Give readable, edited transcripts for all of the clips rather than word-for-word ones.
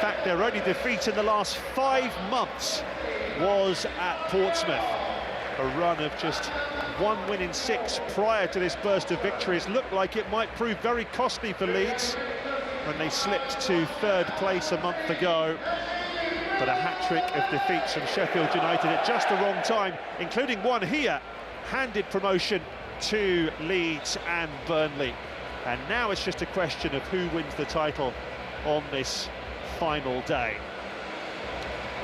fact, their only defeat in the last 5 months was at Portsmouth. A run of just 1 win in 6 prior to this burst of victories looked like it might prove very costly for Leeds when they slipped to 3rd place a month ago. But a hat-trick of defeats from Sheffield United at just the wrong time, including one here, handed promotion to Leeds and Burnley. And now it's just a question of who wins the title on this final day.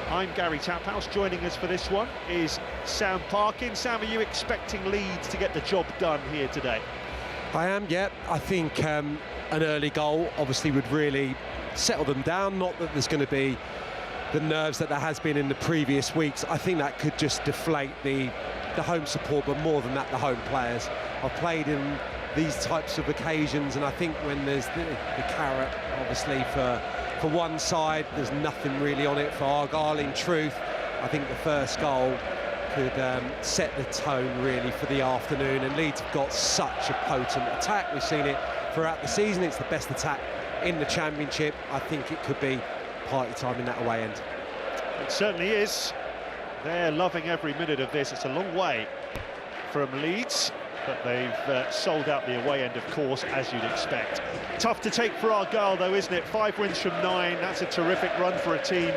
I'm Gary Taphouse. Joining us for this one is Sam Parkin. Sam, are you expecting Leeds to get the job done here today? I am, yeah. I think an early goal obviously would really settle them down. Not that there's going to be the nerves that there has been in the previous weeks. I think that could just deflate the home support, but more than that, the home players. I've played in these types of occasions, and I think when there's the carrot, obviously, for one side, there's nothing really on it for Argyle. In truth, I think the first goal could set the tone, really, for the afternoon, and Leeds have got such a potent attack. We've seen it throughout the season. It's the best attack in the Championship. I think it could be party time in that away end. It certainly is. They're loving every minute of this. It's a long way from Leeds, but they've sold out the away end, of course, as you'd expect. Tough to take for Argyle, though, isn't it? 5 wins from 9. That's a terrific run for a team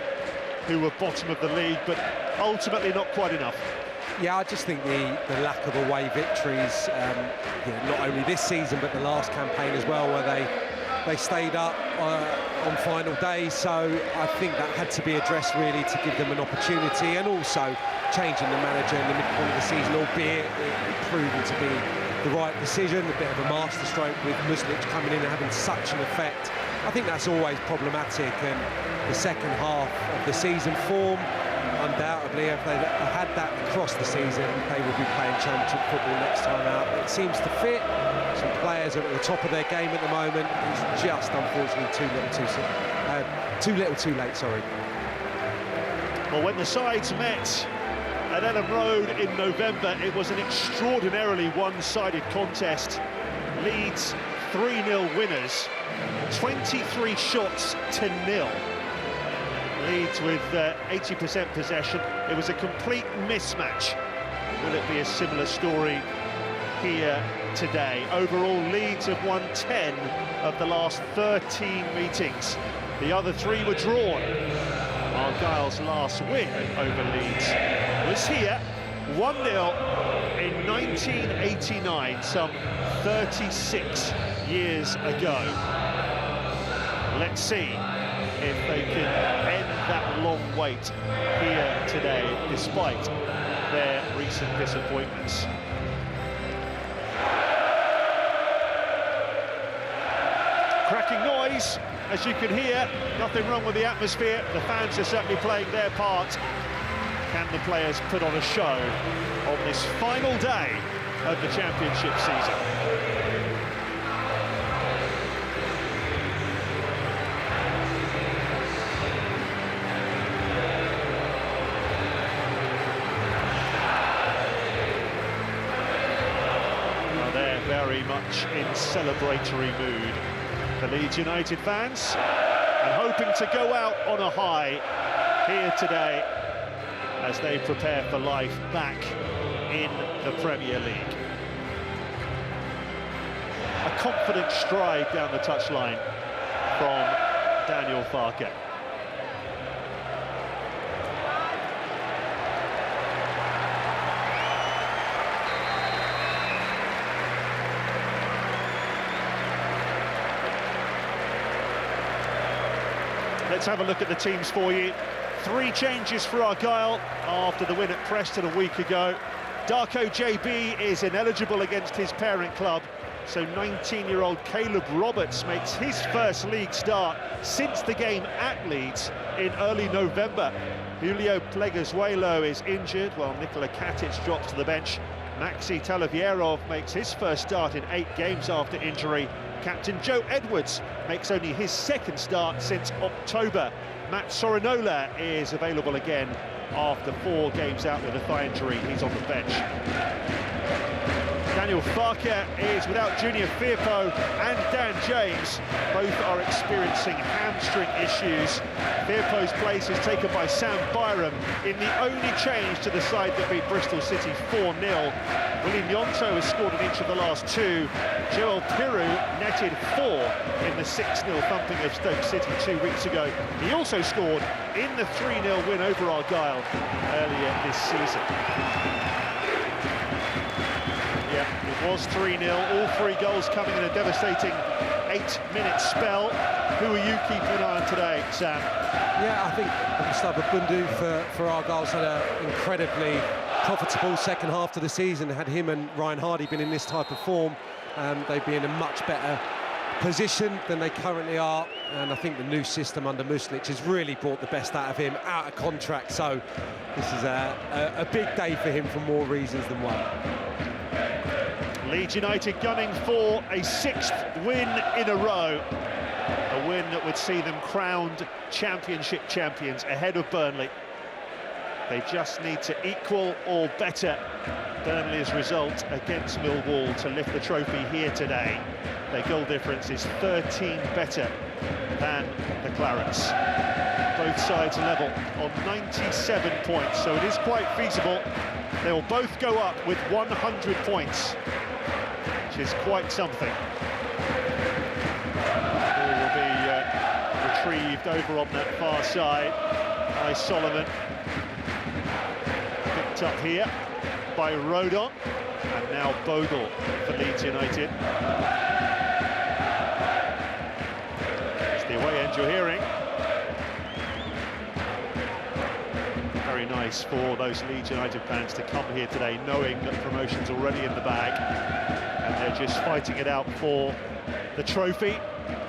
who were bottom of the league, but ultimately not quite enough. Yeah, I just think the lack of away victories, not only this season, but the last campaign as well, where they stayed up on final day. So I think that had to be addressed, really, to give them an opportunity, and also changing the manager in the midpoint of the season, albeit it proving to be the right decision. A bit of a masterstroke with Muslic coming in and having such an effect. I think that's always problematic, and the second half of the season form, undoubtedly, if they had that across the season, they will be playing Championship football next time out. It seems to fit. Some players are at the top of their game at the moment. It's just, unfortunately, too little too late, sorry. Well, when the sides met at Ellen Road in November, it was an extraordinarily one-sided contest. Leeds 3-0 winners, 23 shots to 0. Leeds with 80% possession. It was a complete mismatch. Will it be a similar story here today? Overall, Leeds have won 10 of the last 13 meetings. The other 3 were drawn. Argyle's last win over Leeds was here, 1-0 in 1989, some 36 years ago. Let's see if they can end that long wait here today, despite their recent disappointments. Cracking noise, as you can hear. Nothing wrong with the atmosphere. The fans are certainly playing their part. Can the players put on a show on this final day of the Championship season? Well, they're very much in celebratory mood, the Leeds United fans, and hoping to go out on a high here today as they prepare for life back in the Premier League. A confident stride down the touchline from Daniel Farke. Let's have a look at the teams for you. 3 changes for Argyle after the win at Preston a week ago. Darko JB is ineligible against his parent club, so 19-year-old Caleb Roberts makes his first league start since the game at Leeds in early November. Julio Pleguezuelo is injured, while Nikola Katic drops to the bench. Maxi Talavierov makes his first start in 8 games after injury. Captain Joe Edwards makes only his second start since October. Matt Sorinola is available again after 4 games out with a thigh injury. He's on the bench. Daniel Farke is without Junior Firpo and Dan James. Both are experiencing hamstring issues. Firpo's place is taken by Sam Byram in the only change to the side that beat Bristol City 4-0. Willie Gnonto has scored in each of the last two. Joel Piroux netted 4 in the 6-0 thumping of Stoke City 2 weeks ago. He also scored in the 3-0 win over Argyle earlier this season. Yeah, it was 3-0, all 3 goals coming in a devastating 8-minute spell. Who are you keeping an eye on today, Sam? Yeah, I think Mustafa Bundu for Argyle's had an incredibly profitable second half to the season. Had him and Ryan Hardy been in this type of form, they'd be in a much better position than they currently are. And I think the new system under Muslic has really brought the best out of him, out of contract. So this is a big day for him for more reasons than one. Leeds United gunning for a 6th win in a row. A win that would see them crowned championship champions ahead of Burnley. They just need to equal or better Burnley's result against Millwall to lift the trophy here today. Their goal difference is 13 better than the Clarets. Both sides level on 97 points, so it is quite feasible. They will both go up with 100 points, which is quite something. Ball will be retrieved over on that far side by Solomon. Picked up here by Rodon, and now Bogle for Leeds United. It's the away end you're hearing. Very nice for those Leeds United fans to come here today knowing that promotion's already in the bag and they're just fighting it out for the trophy,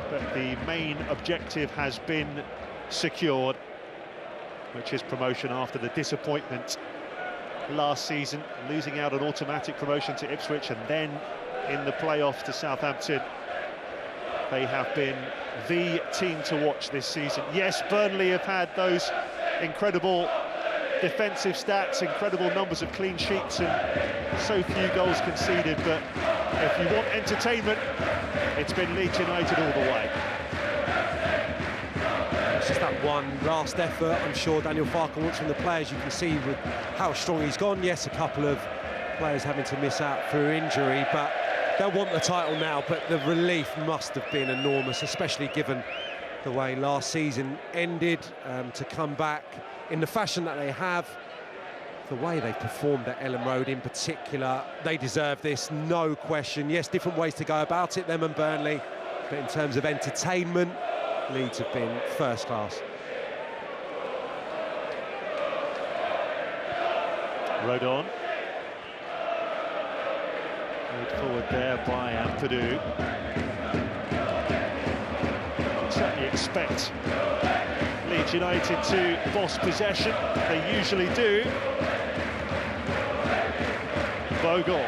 but the main objective has been secured, which is promotion after the disappointment last season, losing out on automatic promotion to Ipswich and then in the playoffs to Southampton. They have been the team to watch this season. Yes, Burnley have had those incredible defensive stats, incredible numbers of clean sheets and so few goals conceded, but if you want entertainment, it's been Leeds United all the way. It's just that one last effort I'm sure Daniel Farke wants from the players. You can see with how strong he's gone. Yes, a couple of players having to miss out through injury, but they'll want the title now. But the relief must have been enormous, especially given the way last season ended, to come back in the fashion that they have, the way they performed at Ellen Road in particular. They deserve this, no question. Yes, different ways to go about it, them and Burnley, but in terms of entertainment, Leeds have been first class. Rodon. Moved forward there by Ampadu. Certainly expect Leeds United to boss possession. They usually do. Bogle.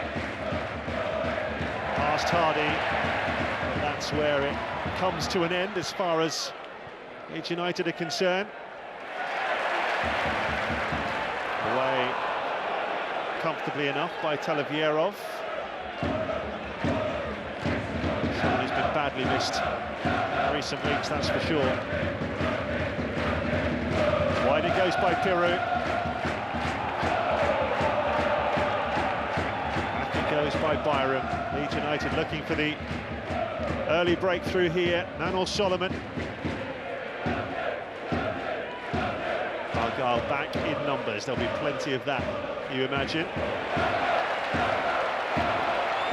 Past Hardy. And that's where it comes to an end as far as Leeds United are concerned. Away comfortably enough by Talavierov. Someone who's been badly missed in recent weeks, that's for sure. Wide it goes by Piroux. Back it goes by Byram. Leeds United looking for the early breakthrough here. Manor Solomon. Argyle back in numbers. There'll be plenty of that, you imagine.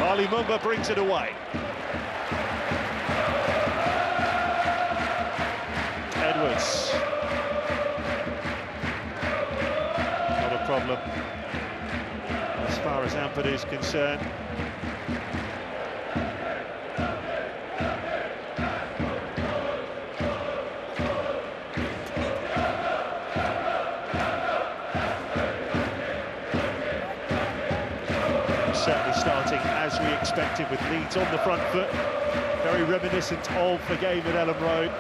Ali Mumba brings it away. Edwards. Not a problem as far as Ampadu is concerned. Certainly starting as we expected, with Leeds on the front foot. Very reminiscent of the game at Ellen Road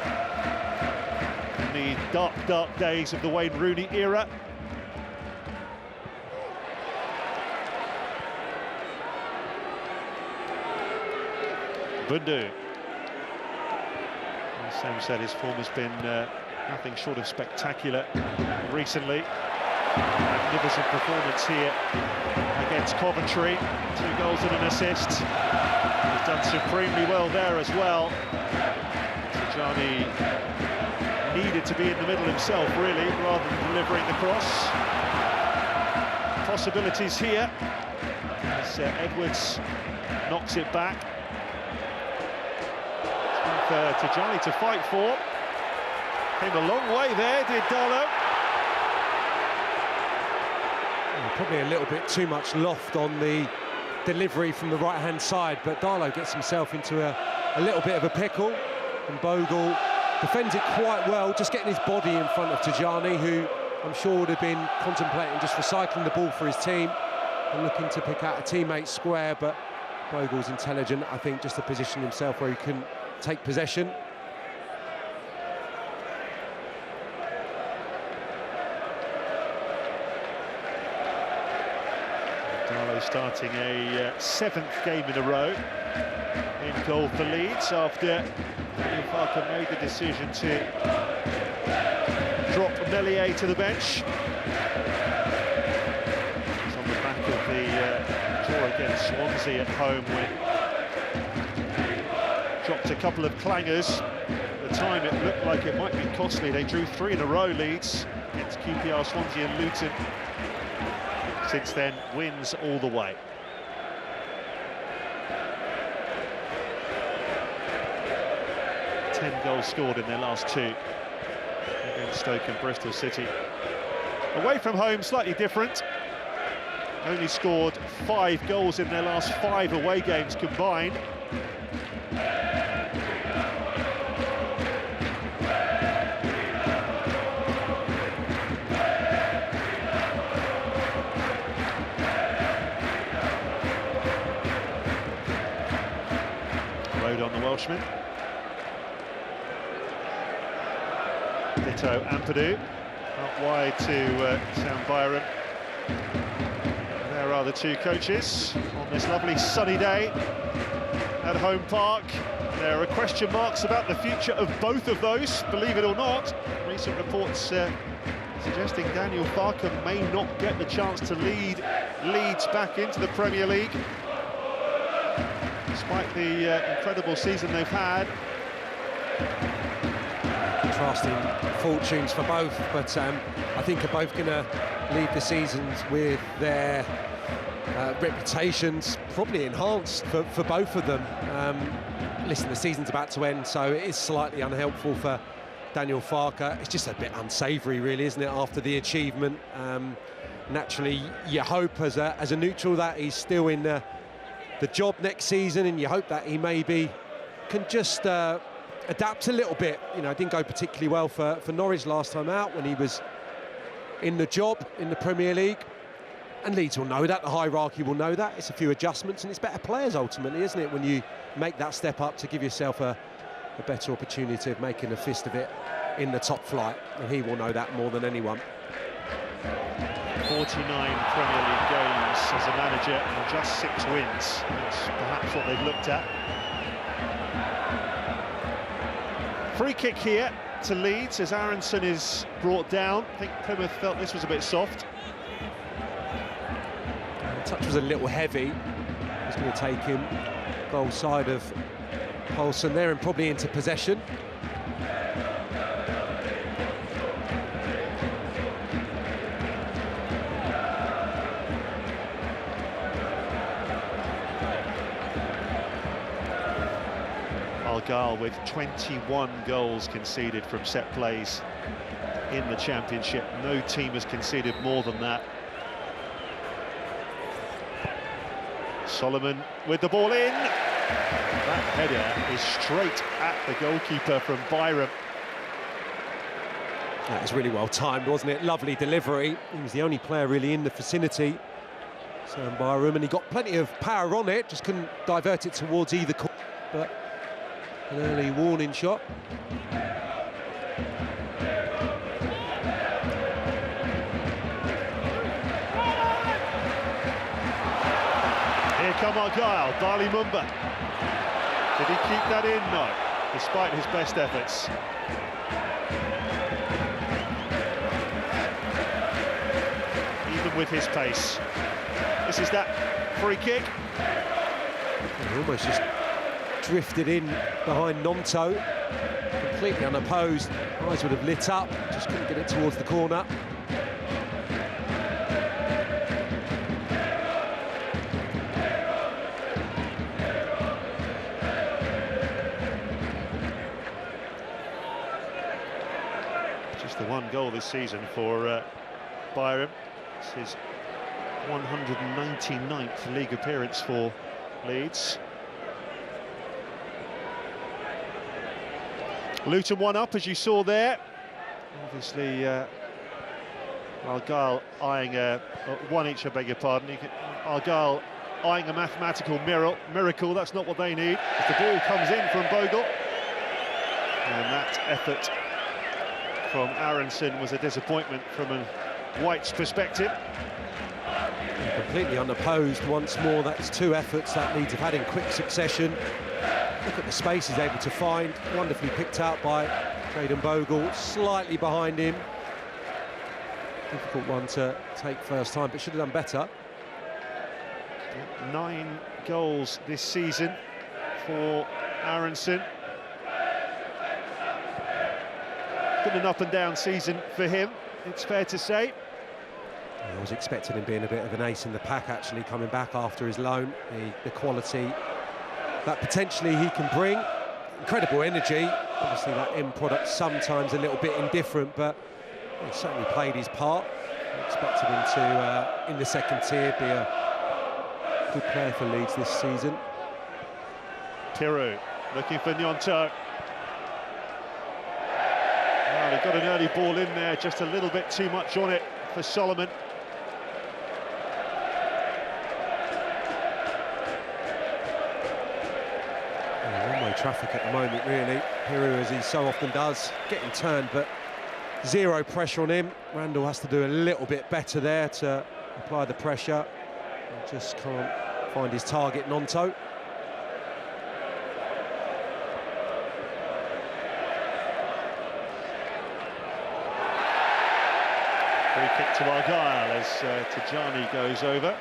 in the dark, dark days of the Wayne Rooney era. Bundu. As Sam said, his form has been nothing short of spectacular recently. Magnificent performance here against Coventry. 2 goals and an assist. He's done supremely well there as well. Tijani needed to be in the middle himself, really, rather than delivering the cross. Possibilities here as Edwards knocks it back. For Tijani to fight for. Came a long way there, did Darlow. Probably a little bit too much loft on the delivery from the right-hand side, but Darlow gets himself into a little bit of a pickle, and Bogle defends it quite well, just getting his body in front of Tijani, who I'm sure would have been contemplating just recycling the ball for his team and looking to pick out a teammate's square, but Bogle's intelligent, I think, just to position himself where he couldn't take possession. Darlow starting a 7th game in a row in goal for Leeds after Daniel Farke made the decision to drop Meslier to the bench. It's on the back of the draw against Swansea at home when dropped a couple of clangers. At the time it looked like it might be costly. They drew 3 in a row, Leeds, against QPR, Swansea and Luton. Since then, wins all the way. Ten goals scored in their last 2 against Stoke and Bristol City. Away from home, slightly different. Only scored 5 goals in their last 5 away games combined. On the Welshman. Ditto Ampadu, out wide to Sam Byram. There are the 2 coaches on this lovely sunny day at Home Park. There are question marks about the future of both of those, believe it or not. Recent reports suggesting Daniel Farke may not get the chance to lead Leeds back into the Premier League. Despite the incredible season they've had. Contrasting fortunes for both, but I think are both going to leave the seasons with their reputations probably enhanced for both of them. Listen, the season's about to end, so it is slightly unhelpful for Daniel Farke. It's just a bit unsavoury, really, isn't it, after the achievement? Naturally, you hope as a neutral that he's still in the job next season, and you hope that he maybe can just adapt a little bit. You know, it didn't go particularly well for Norwich last time out when he was in the job in the Premier League, and Leeds will know that, the hierarchy will know that. It's a few adjustments, and it's better players ultimately, isn't it, when you make that step up to give yourself a better opportunity of making a fist of it in the top flight, and he will know that more than anyone. 49 Premier League games as a manager and just 6 wins. That's perhaps what they've looked at. Free kick here to Leeds as Aronson is brought down. I think Plymouth felt this was a bit soft. The touch was a little heavy. He's going to take him goal side of Paulson there and probably into possession. Argyle with 21 goals conceded from set plays in the Championship. No team has conceded more than that. Solomon with the ball in. That header is straight at the goalkeeper from Byram. That was really well timed, wasn't it? Lovely delivery. He was the only player really in the vicinity, Sam Byram, and he got plenty of power on it, just couldn't divert it towards either corner. But an early warning shot. Here come Argyle, Bali Mumba. Did he keep that in? No, despite his best efforts. Even with his pace. This is that free kick. He almost just drifted in behind Nonto, completely unopposed. Eyes would have lit up, just couldn't get it towards the corner. Just the one goal this season for Byram. It's his 199th league appearance for Leeds. Luton one up, as you saw there. Obviously, Argyle eyeing one each, I beg your pardon. Argyle eyeing a mathematical miracle. That's not what they need. As the ball comes in from Bogle, and that effort from Aronson was a disappointment from a White's perspective. Completely unopposed once more. That's two efforts that Leeds have had in quick succession. Look at the space he's able to find. Wonderfully picked out by Jayden Bogle, slightly behind him. Difficult one to take first time, but should have done better. 9 goals this season for Aronson. Been an up and down season for him, it's fair to say. I was expecting him being a bit of an ace in the pack, actually, coming back after his loan. The quality that potentially he can bring. Incredible energy. Obviously, that end product sometimes a little bit indifferent, but he certainly played his part. I expected him to, in the second tier, be a good player for Leeds this season. Tiru looking for Gnonto. Well, he got an early ball in there, just a little bit too much on it for Solomon. One-way traffic at the moment, really. Tiru, as he so often does, getting turned, but zero pressure on him. Randall has to do a little bit better there to apply the pressure. He just can't find his target, Gnonto. Free kick to Argyle as Tajani goes over.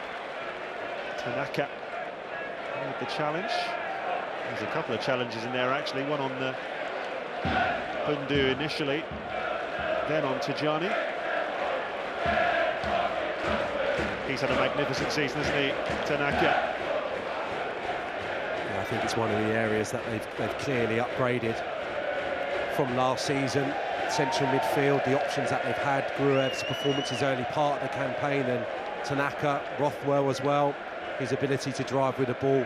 Tanaka with the challenge. There's a couple of challenges in there, actually. One on the Bundu initially, then on Tajani. He's had a magnificent season, hasn't he, Tanaka? Yeah, I think it's one of the areas that they've clearly upgraded from last season. Central midfield, the options that they've had, Gruev's performances early part of the campaign, and Tanaka, Rothwell as well. His ability to drive with the ball,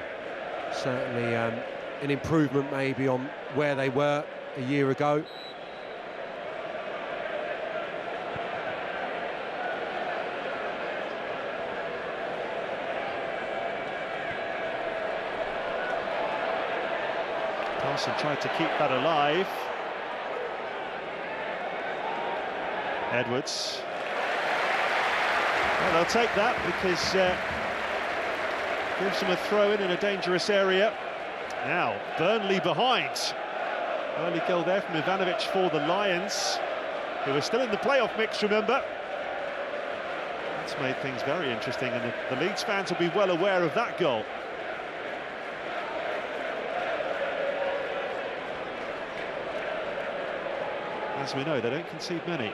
certainly an improvement maybe on where they were a year ago. Carson tried to keep that alive. Edwards. Well, they'll take that because gives them a throw-in a dangerous area. Now, Burnley behind. Early goal there from Ivanovic for the Lions, who are still in the playoff mix, remember. That's made things very interesting, and the Leeds fans will be well aware of that goal. As we know, they don't concede many.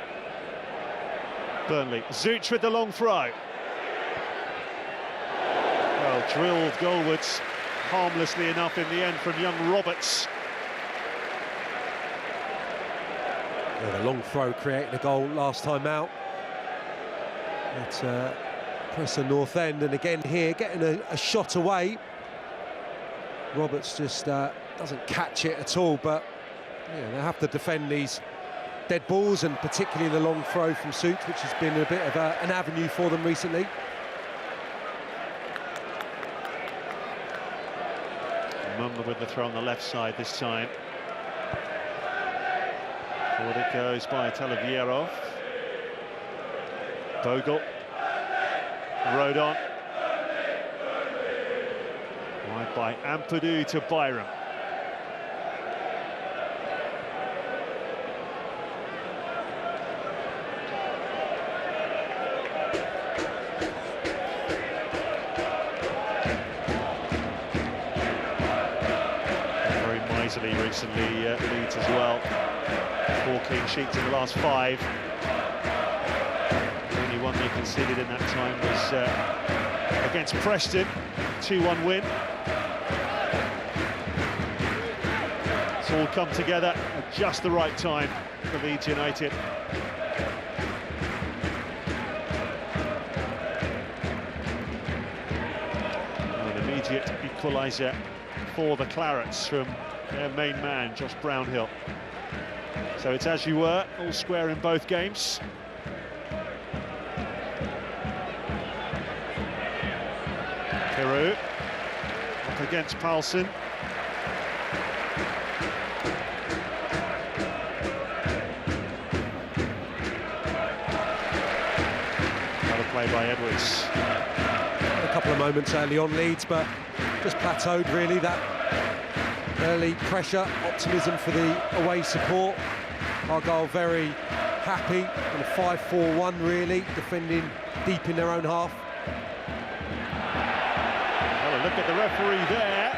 Burnley, Zuch with the long throw. Well, drilled goalwards, harmlessly enough in the end from young Roberts. Yeah, the long throw created a goal last time out at Preston North End, and again here getting a shot away. Roberts just doesn't catch it at all, but yeah, they have to defend these dead balls, and particularly the long throw from Suit, which has been a bit of an avenue for them recently. Mumba with the throw on the left side this time. Forward it goes by Talavierov. Bogle. Rodon. Wide by Ampadu to Byram. recently, Leeds as well. 4 clean sheets in the last 5. The only one they conceded in that time was against Preston, 2-1 win. It's all come together at just the right time for Leeds United. An immediate equaliser for the Clarets from their main man, Josh Brownhill. So it's as you were, all square in both games. Peru up against Paulson. Another play by Edwards. A couple of moments early on Leeds, but just plateaued really. That early pressure, optimism for the away support. Argyle very happy in a 5-4-1 really, defending deep in their own half. Well, a look at the referee there.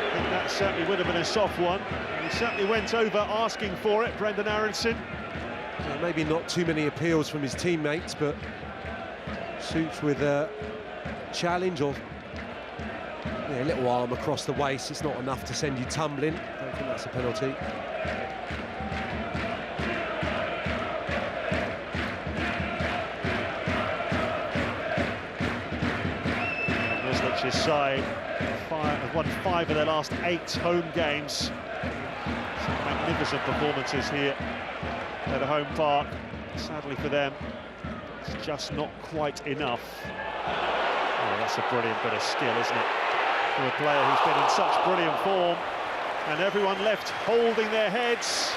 I think that certainly would have been a soft one. He certainly went over asking for it, Brendan Aronson. So maybe not too many appeals from his teammates, but Suits with a challenge or a little arm across the waist. It's not enough to send you tumbling. I don't think that's a penalty. His side have won 5 of their last 8 home games. Some magnificent performances here at a home park. Sadly for them, it's just not quite enough. Oh, that's a brilliant bit of skill, isn't it? For a player who's been in such brilliant form, and everyone left holding their heads.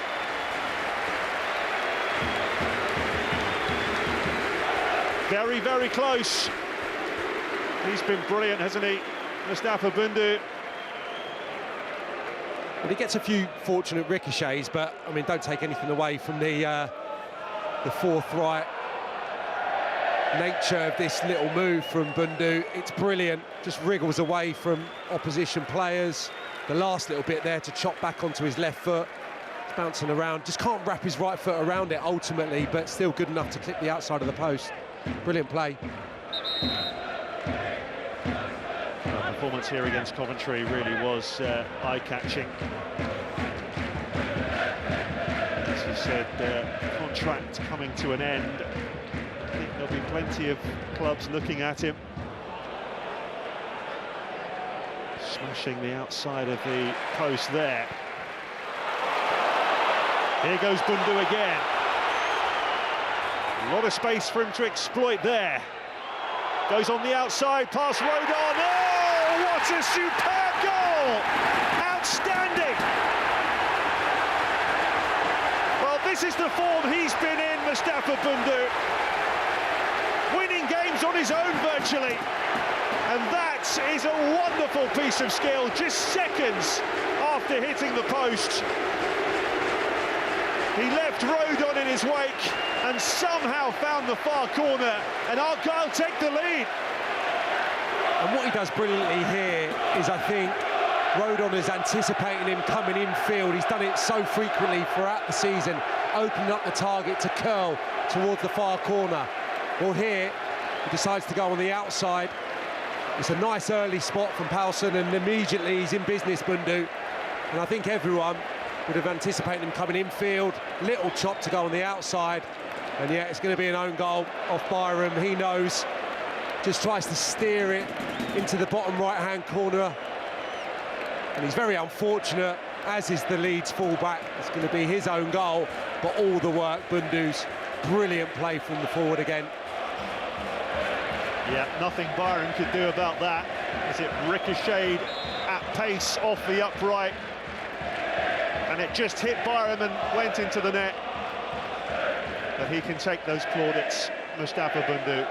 Very, very close. He's been brilliant, hasn't he, Mustafa Bundu? Well, he gets a few fortunate ricochets, but I mean, don't take anything away from the forthright nature of this little move from Bundu. It's brilliant, just wriggles away from opposition players. The last little bit there to chop back onto his left foot. It's bouncing around, just can't wrap his right foot around it ultimately, but still good enough to clip the outside of the post. Brilliant play. Performance here against Coventry really was eye-catching. As you said, contract coming to an end. I think there'll be plenty of clubs looking at him. Smashing the outside of the post there. Here goes Bundu again. A lot of space for him to exploit there. Goes on the outside, past Rodon. Oh, what a superb goal! Outstanding! Well, this is the form he's been in, Mustafa Bundu. Winning games on his own, virtually. And that is a wonderful piece of skill, just seconds after hitting the post. He left Rodon in his wake and somehow found the far corner, and Argyle take the lead. And what he does brilliantly here is, I think, Rodon is anticipating him coming infield. He's done it so frequently throughout the season, opening up the target to curl towards the far corner. Well, here, he decides to go on the outside. It's a nice early spot from Paulson, and immediately he's in business, Bundu. And I think everyone would have anticipated him coming infield, little chop to go on the outside, and yeah, it's going to be an own goal off Byram. He knows, just tries to steer it into the bottom right-hand corner, and he's very unfortunate, as is the Leeds fullback. It's going to be his own goal, but all the work, Bundu's brilliant play from the forward again. Yeah, nothing Byram could do about that, as it ricocheted at pace off the upright. And it just hit Byram and went into the net. But he can take those plaudits, Mustafa Bundu.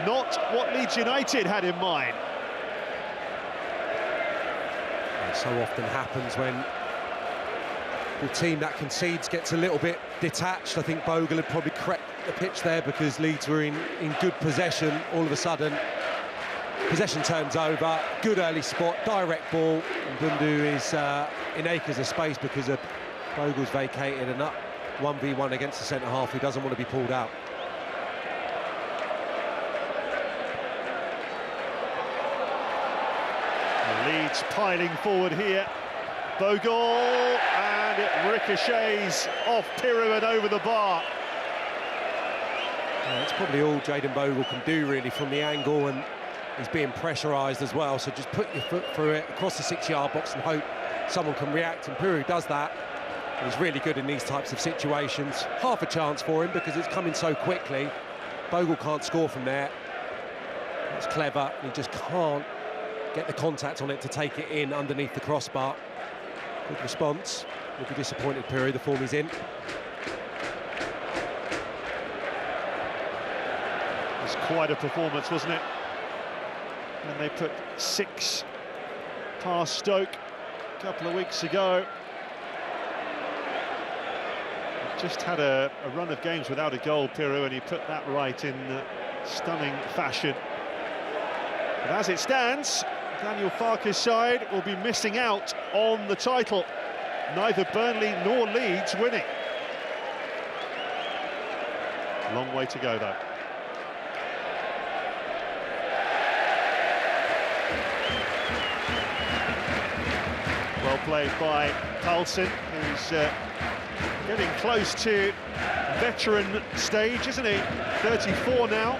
Not what Leeds United had in mind. It so often happens when the team that concedes gets a little bit detached. I think Bogle had probably corrected the pitch there because Leeds were in good possession. All of a sudden, Possession turns over, good early spot, direct ball, and Bundu is in acres of space because of Bogle's vacated and up 1v1 against the centre-half who doesn't want to be pulled out. Leeds piling forward here. Bogle, and it ricochets off Piru and over the bar. Yeah, it's probably all Jayden Bogle can do really from the angle, and he's being pressurised as well, so just put your foot through it across the 6-yard box and hope someone can react, and Piru does that. He's really good in these types of situations. Half a chance for him because it's coming so quickly. Bogle can't score from there. That's clever. He just can't get the contact on it to take it in underneath the crossbar. Good response. He'll be disappointed, Piru, the form he's in. It was quite a performance, wasn't it? And they put 6 past Stoke a couple of weeks ago. Just had a run of games without a goal, Piru, and he put that right in stunning fashion. But as it stands, Daniel Farke's side will be missing out on the title. Neither Burnley nor Leeds winning. Long way to go, though. Well played by Carlson, who's getting close to veteran stage, isn't he? 34 now.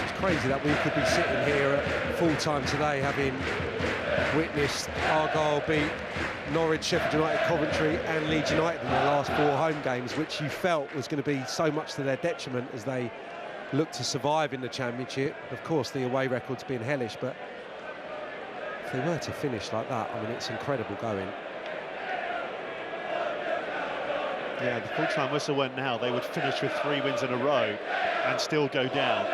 It's crazy that we could be sitting here at full-time today having witnessed Argyle beat Norwich, Sheffield United, Coventry and Leeds United in their last 4 home games, which you felt was going to be so much to their detriment as they look to survive in the Championship. Of course, the away record's been hellish, but if they were to finish like that, I mean, it's incredible going. Yeah, the full-time whistle went now. They would finish with 3 wins in a row and still go down.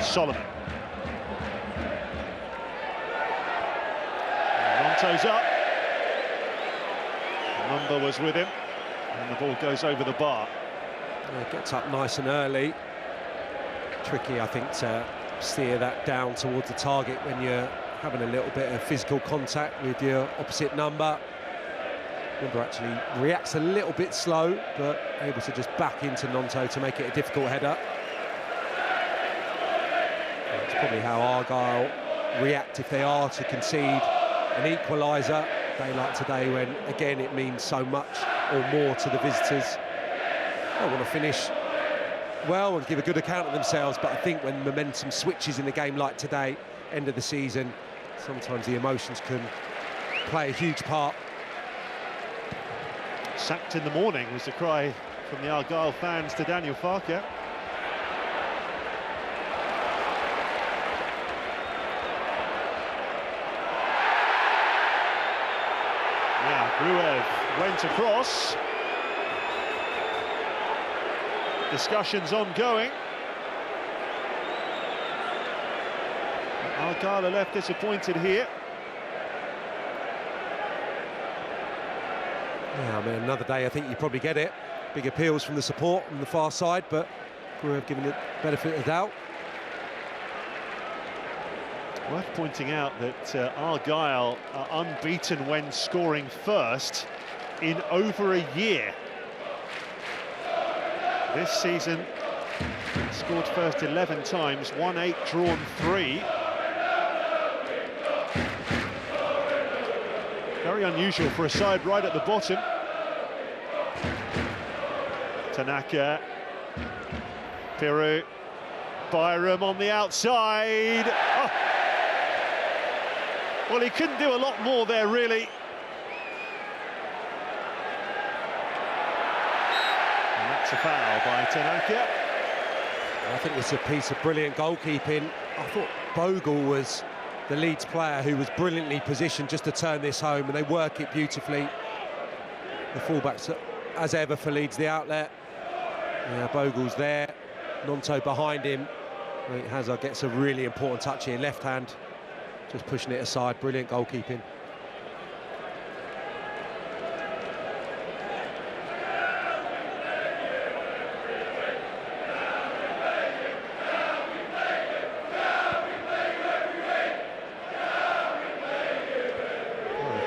Solomon. Ronto's up. Number was with him, and the ball goes over the bar. Yeah, gets up nice and early. Tricky, I think, to steer that down towards the target when you're having a little bit of physical contact with your opposite number. Number actually reacts a little bit slow, but able to just back into Gnonto to make it a difficult header. It's probably how Argyle react if they are to concede an equaliser. Day like today, when again it means so much or more to the visitors. They want to finish well and give a good account of themselves, but I think when momentum switches in a game like today, end of the season, sometimes the emotions can play a huge part. Sacked in the morning was the cry from the Argyle fans to Daniel Farke. Gruev went across. Discussions ongoing. Argyle are left disappointed here. Yeah, I mean, another day, I think you probably get it. Big appeals from the support on the far side, but Gruev giving it benefit of the doubt. Worth pointing out that Argyle are unbeaten when scoring first in over a year. This season, scored first 11 times, won 8, drawn 3. Very unusual for a side right at the bottom. Tanaka, Piru, Byram on the outside. Oh. Well, he couldn't do a lot more there, really. And that's a foul by Tanaka. I think it's a piece of brilliant goalkeeping. I thought Bogle was the Leeds player who was brilliantly positioned just to turn this home, and they work it beautifully. The fullbacks, as ever for Leeds, the outlet. Yeah, Bogle's there, Nonto behind him. I think Hazard gets a really important touch here, left hand, just pushing it aside, brilliant goalkeeping.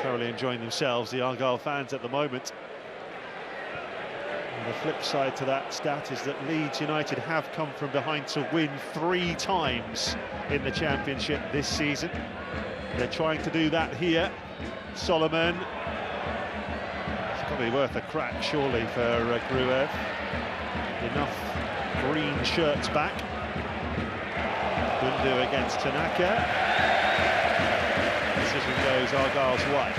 Thoroughly enjoying themselves, the Argyle fans at the moment. And the flip side to that stat is that Leeds United have come from behind to win 3 times in the Championship this season. They're trying to do that here. Solomon, it's got to be worth a crack surely for Gruev. Enough green shirts back. Bundu against Tanaka. Decision goes Argyle's way.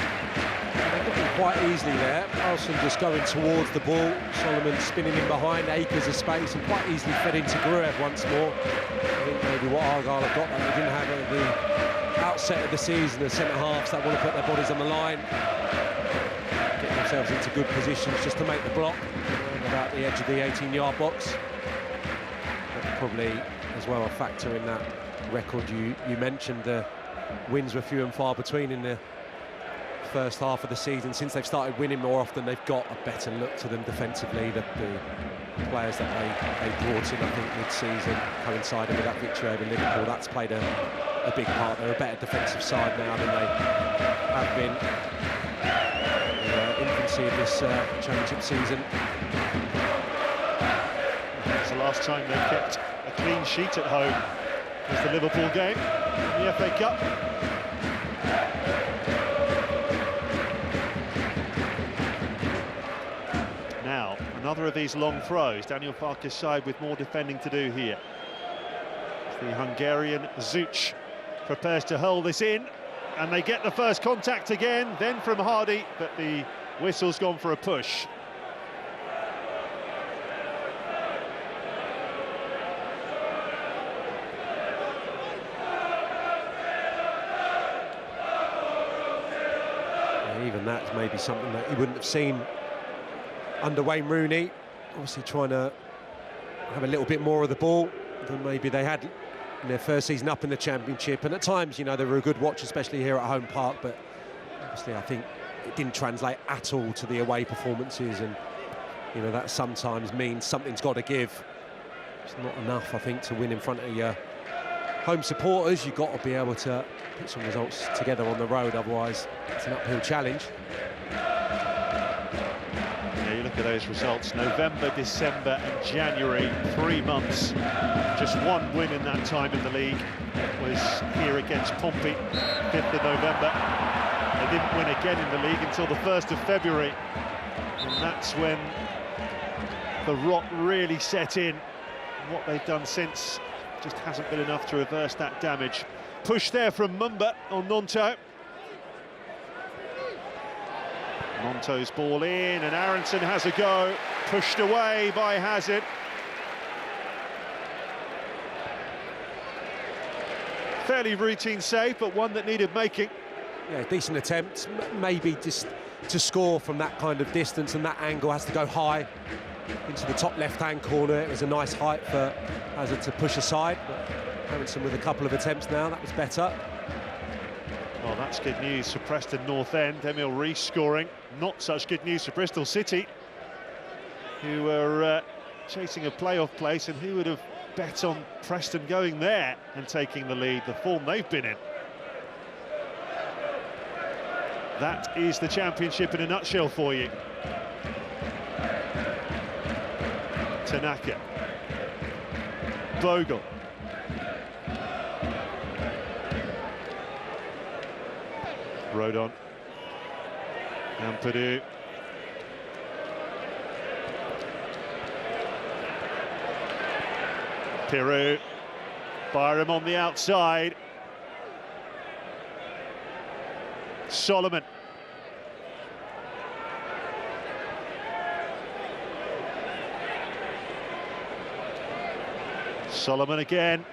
They got him quite easily there. Carlson just going towards the ball. Solomon spinning in behind, acres of space, and quite easily fed into Gruev once more. I think maybe what Argyle have got that they didn't have at the outset of the season, the centre-halves that want to put their bodies on the line, get themselves into good positions just to make the block around about the edge of the 18-yard box. That's probably as well a factor in that record you mentioned. The wins were few and far between in the first half of the season. Since they've started winning more often, they've got a better look to them defensively. The players that they brought in, I think, mid-season, coinciding with that victory over Liverpool, that's played a big part. They're a better defensive side now than they have been in the infancy of this Championship season. It's the last time they've kept a clean sheet at home. Was the Liverpool game in the FA Cup. Now, another of these long throws. Daniel Farke's side with more defending to do here. The Hungarian Zuc prepares to hold this in, and they get the first contact again, then from Hardy, but the whistle's gone for a push. Even that's maybe something that you wouldn't have seen under Wayne Rooney. Obviously trying to have a little bit more of the ball than maybe they had in their first season up in the Championship. And at times, you know, they were a good watch, especially here at home park. But obviously, I think it didn't translate at all to the away performances. And, you know, that sometimes means something's got to give. It's not enough, I think, to win in front of your home supporters. You've got to be able to put some results together on the road, otherwise it's an uphill challenge. Yeah, you look at those results, November, December and January, 3 months, just 1 win in that time in the league. It was here against Pompey, 5th of November. They didn't win again in the league until the 1st of February, and that's when the rot really set in. What they've done since just hasn't been enough to reverse that damage. Push there from Mumba on Nonto. Nonto's ball in, and Aronson has a go. Pushed away by Hazard. Fairly routine save, but one that needed making. Yeah, decent attempt. Maybe just to score from that kind of distance, and that angle has to go high into the top left-hand corner. It was a nice height for Hazard to push aside, but Aronson with a couple of attempts now, that was better. Well, that's good news for Preston North End. Emil Rees scoring. Not such good news for Bristol City, who were chasing a playoff place, and who would have bet on Preston going there and taking the lead, the form they've been in. That is the Championship in a nutshell for you. Tanaka, Bogle, Rodon, Ampadu, Pirou, Byram on the outside, Solomon. Solomon again,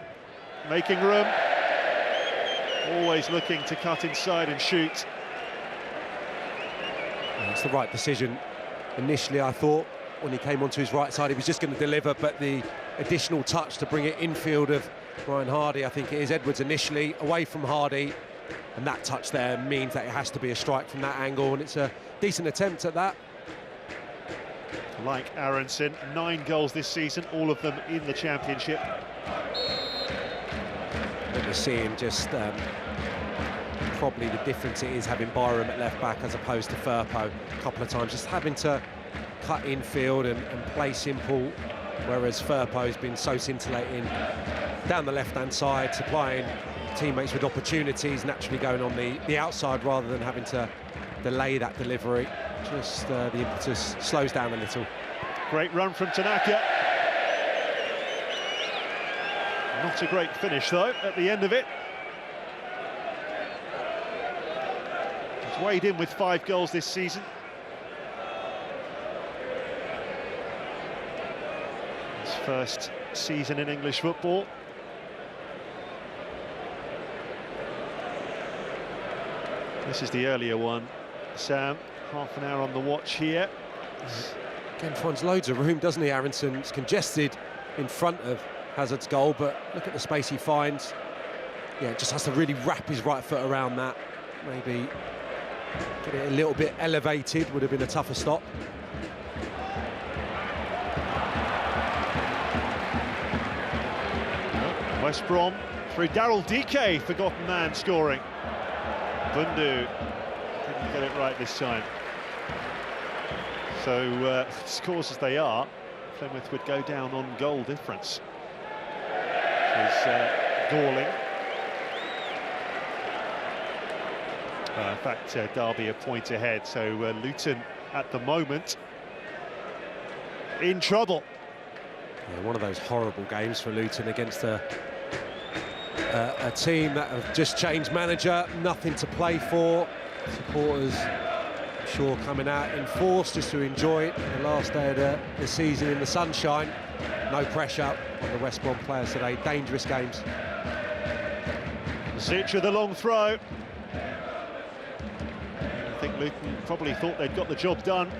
making room, always looking to cut inside and shoot. It's the right decision. Initially, I thought when he came onto his right side. He was just going to deliver, but the additional touch to bring it infield of Ryan Hardy, I think it is Edwards initially, away from Hardy, and that touch there means that it has to be a strike from that angle, and it's a decent attempt at that. Like Aronson, 9 goals this season, all of them in the Championship. What we're seeing just probably the difference it is having Byram at left back as opposed to Firpo a couple of times, just having to cut infield and play simple, whereas Firpo's been so scintillating down the left-hand side, supplying teammates with opportunities, naturally going on the outside rather than having to delay that delivery. Just the impetus slows down a little. Great run from Tanaka. Not a great finish, though, at the end of it. He's weighed in with 5 goals this season. His first season in English football. This is the earlier one, Sam. Half an hour on the watch here. Again, finds loads of room, doesn't he, Aronson? It's congested in front of Hazard's goal, but look at the space he finds. Yeah, just has to really wrap his right foot around that. Maybe get it a little bit elevated, would have been a tougher stop. West Brom through Daryl DK, forgotten man scoring. Bundu didn't get it right this time. So scores as they are, Plymouth would go down on goal difference. Which is galling. In fact, Derby a point ahead, so Luton at the moment in trouble. Yeah, one of those horrible games for Luton against a team that have just changed manager, nothing to play for. Supporters, I'm sure, coming out in force just to enjoy it. The last day of the season in the sunshine. No pressure on the West Brom players today. Dangerous games. Zitch with a long throw. I think Luton probably thought they'd got the job done.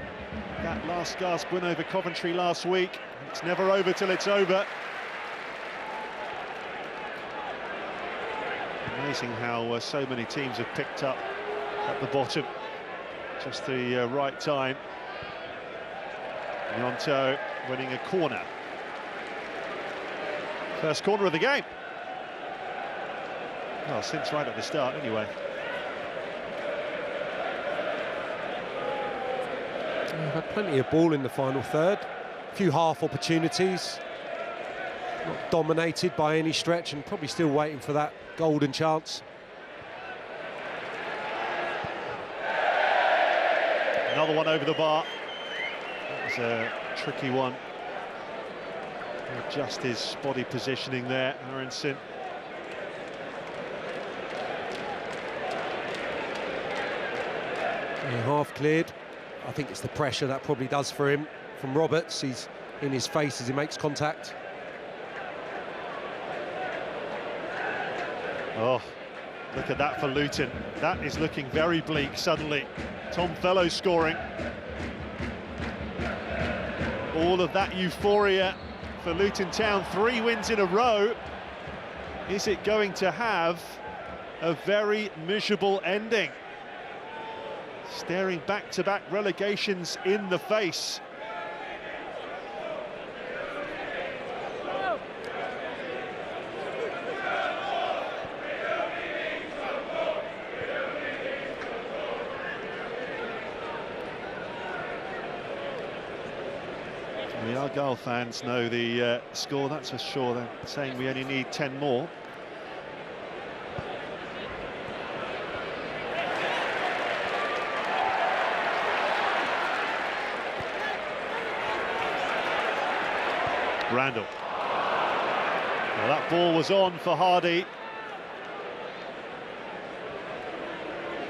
That last gasp win over Coventry last week. It's never over till it's over. Amazing how so many teams have picked up at the bottom. Just the right time. Gnonto winning a corner. First corner of the game. Well, since right at the start, anyway. We've had plenty of ball in the final third. A few half opportunities. Not dominated by any stretch, and probably still waiting for that golden chance. Another one over the bar. That was a tricky one. Adjust his body positioning there, Aronson. Yeah, half cleared. I think it's the pressure that probably does for him. From Roberts, he's in his face as he makes contact. Oh, look at that for Luton. That is looking very bleak suddenly. Tom Fellows scoring. All of that euphoria for Luton Town. 3 wins in a row. Is it going to have a very miserable ending? Staring back-to-back relegations in the face. The Argyle fans know the score, that's for sure. They're saying we only need 10 more. Randall. Well, that ball was on for Hardy.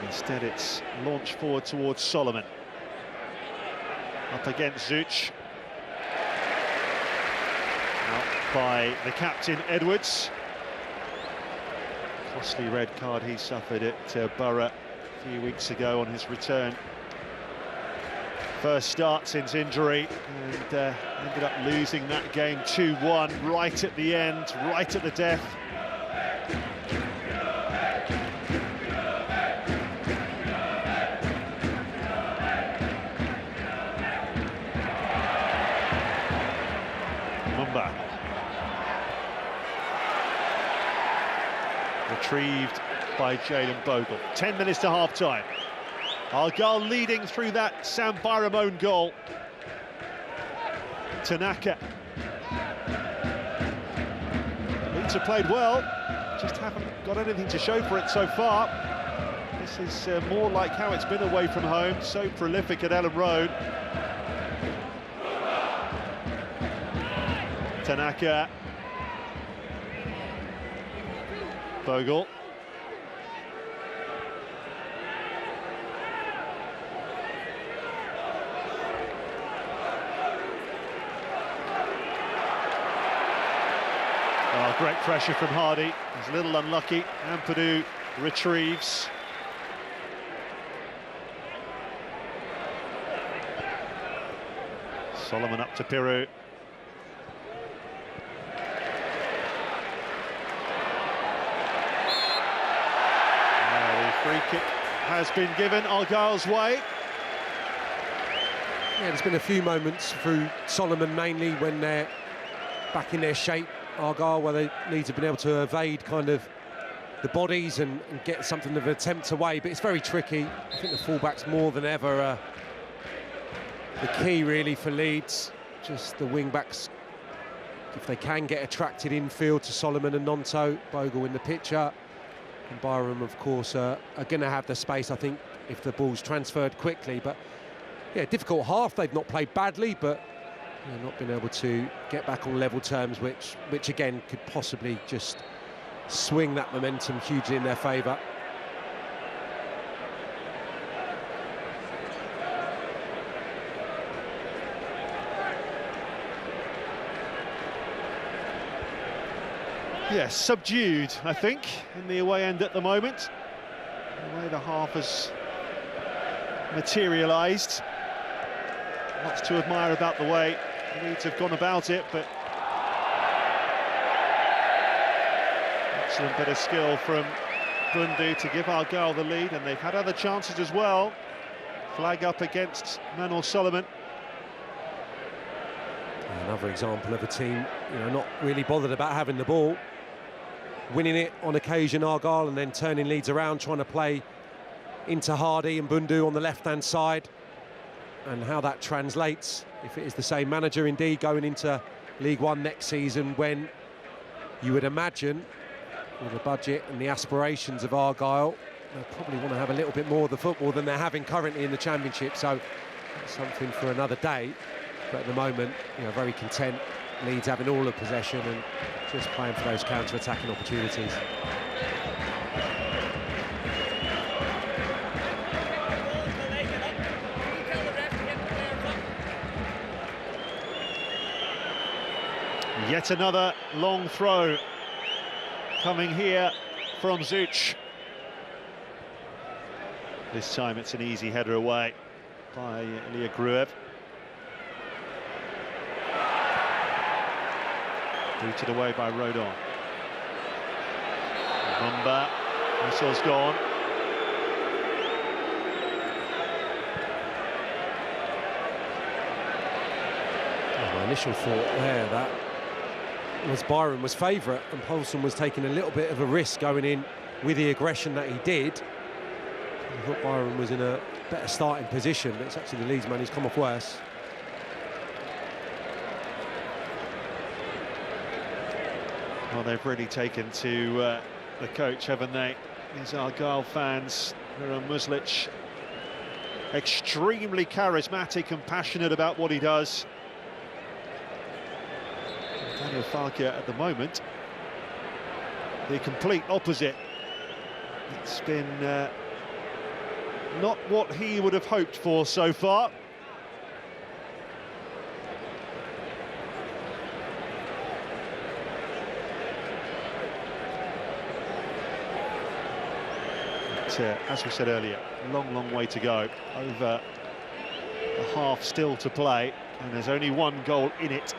Instead, it's launched forward towards Solomon. Up against Zuch. Out by the captain, Edwards. Costly red card he suffered at Borough a few weeks ago on his return First start since injury, and ended up losing that game 2-1 right at the end, right at the death. Mumba. Retrieved by Jayden Bogle. 10 minutes to half-time. Argyle leading through that Sam Byram own goal. Tanaka. Leeds have played well, just haven't got anything to show for it so far. This is more like how it's been away from home, so prolific at Ellen Road. Tanaka. Bogle. Oh, great pressure from Hardy. He's a little unlucky. Ampadu retrieves. Solomon up to Piru. The free kick has been given Argyle's way. Yeah, there's been a few moments through Solomon mainly when they're back in their shape, Argyle, where they need to be able to evade kind of the bodies and get something of an attempt away, but it's very tricky. I think the fullbacks more than ever the key really for Leeds. Just the wing-backs, if they can get attracted infield to Solomon and Nonto, Bogle in the picture, and Byram of course are going to have the space, I think, if the ball's transferred quickly. But yeah, difficult half. They've not played badly, but not been able to get back on level terms, which again could possibly just swing that momentum hugely in their favour. Yes, subdued, I think, in the away end at the moment. The way the half has materialised. Lots to admire about the way Leeds have gone about it, but excellent bit of skill from Bundu to give Argyle the lead, and they've had other chances as well. Flag up against Manor Solomon. Another example of a team, not really bothered about having the ball, winning it on occasion, Argyle, and then turning Leeds around, trying to play into Hardy and Bundu on the left-hand side. And how that translates, if it is the same manager indeed going into League One next season, when you would imagine, with the budget and the aspirations of Argyle, they'll probably want to have a little bit more of the football than they're having currently in the Championship. So that's something for another day. But at the moment, very content. Leeds having all of possession and just playing for those counter-attacking opportunities. Yet another long throw coming here from Zuch. This time it's an easy header away by Ilya Gruev. Booted away by Rodon. Mumba, whistle's gone. My initial thought there, that was Byram was favourite, and Paulson was taking a little bit of a risk going in with the aggression that he did. I thought Byram was in a better starting position, but it's actually the Leeds man who's come off worse. Well, they've really taken to the coach, haven't they? These Argyle fans, Miran Muslic, extremely charismatic and passionate about what he does. Daniel Falkia at the moment, the complete opposite. It's been not what he would have hoped for so far. But, as we said earlier, long way to go over A half still to play, and there's only one goal in it.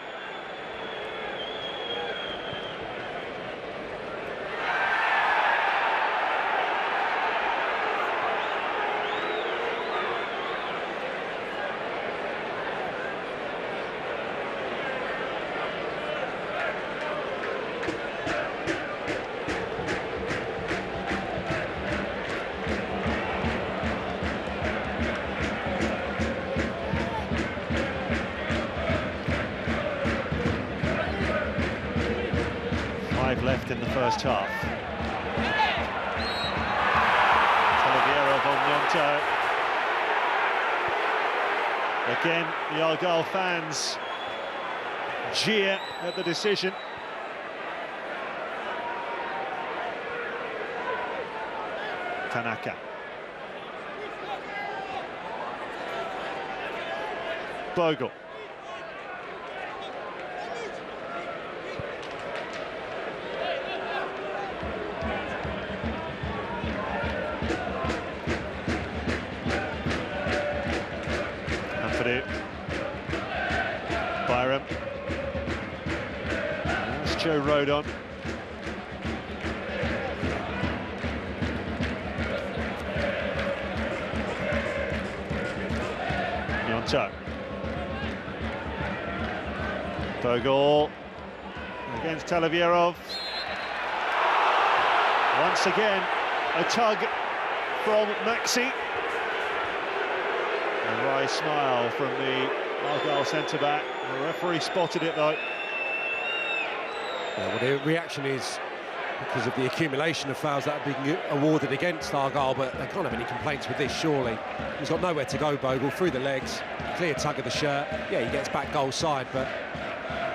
Left in the first half. on Gnonto. Again, the Argyle fans jeer at the decision. Tanaka. Bogle. Byram. That's Joe Rodon. Gnonto. Bogle against Talavierov. Once again, a tug from Maxi. A wry smile from the Argyle centre-back. The referee spotted it, though. Yeah, well, the reaction is because of the accumulation of fouls that are being awarded against Argyle, but they can't have any complaints with this, surely. He's got nowhere to go, Bogle, through the legs, clear tug of the shirt. Yeah, he gets back goal side, but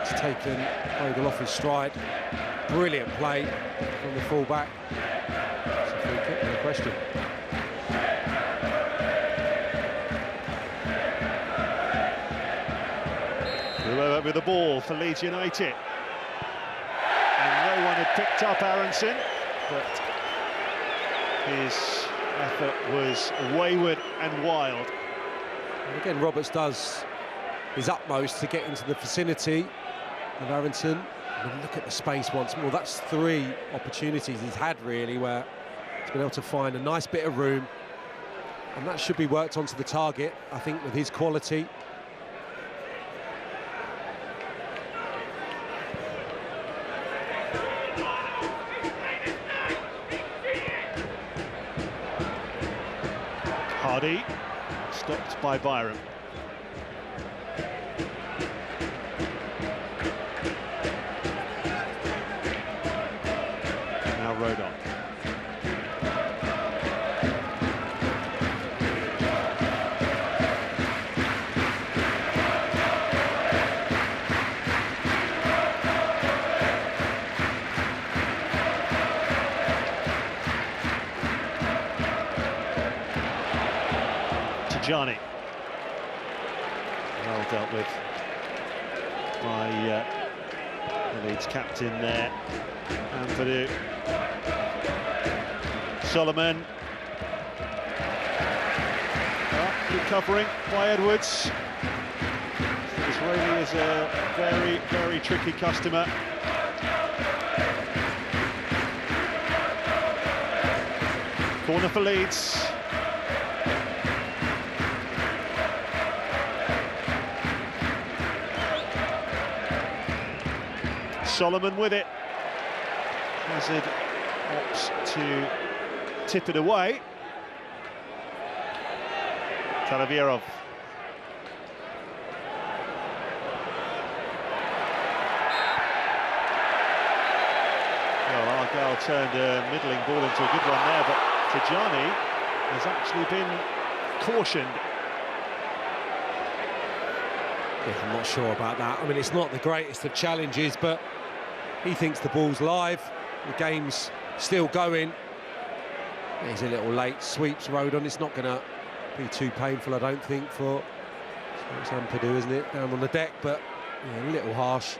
it's taken Bogle off his stride. Brilliant play from the full-back. It's a free kick, no question. Whoever with the ball for Leeds United. And no one had picked up Aronson, but his effort was wayward and wild. And again, Roberts does his utmost to get into the vicinity of Aronson. And look at the space once more. That's 3 opportunities he's had, really, where he's been able to find a nice bit of room. And that should be worked onto the target, I think, with his quality. Hardy, stopped by Byram. Now Rodon. Johnny, well dealt with by the Leeds captain there, Ampadu. Solomon, good covering by Edwards. This really is a very, very tricky customer. Corner for Leeds. Solomon with it. Hazard opts to tip it away. Talavierov. Well, Argyle turned a middling ball into a good one there, but Tajani has actually been cautioned. Yeah, I'm not sure about that. I mean, it's not the greatest of challenges, but he thinks the ball's live, the game's still going. He's a little late, sweeps Rodon. It's not going to be too painful, I don't think, for it's Ampadu, isn't it, down on the deck, but yeah, a little harsh.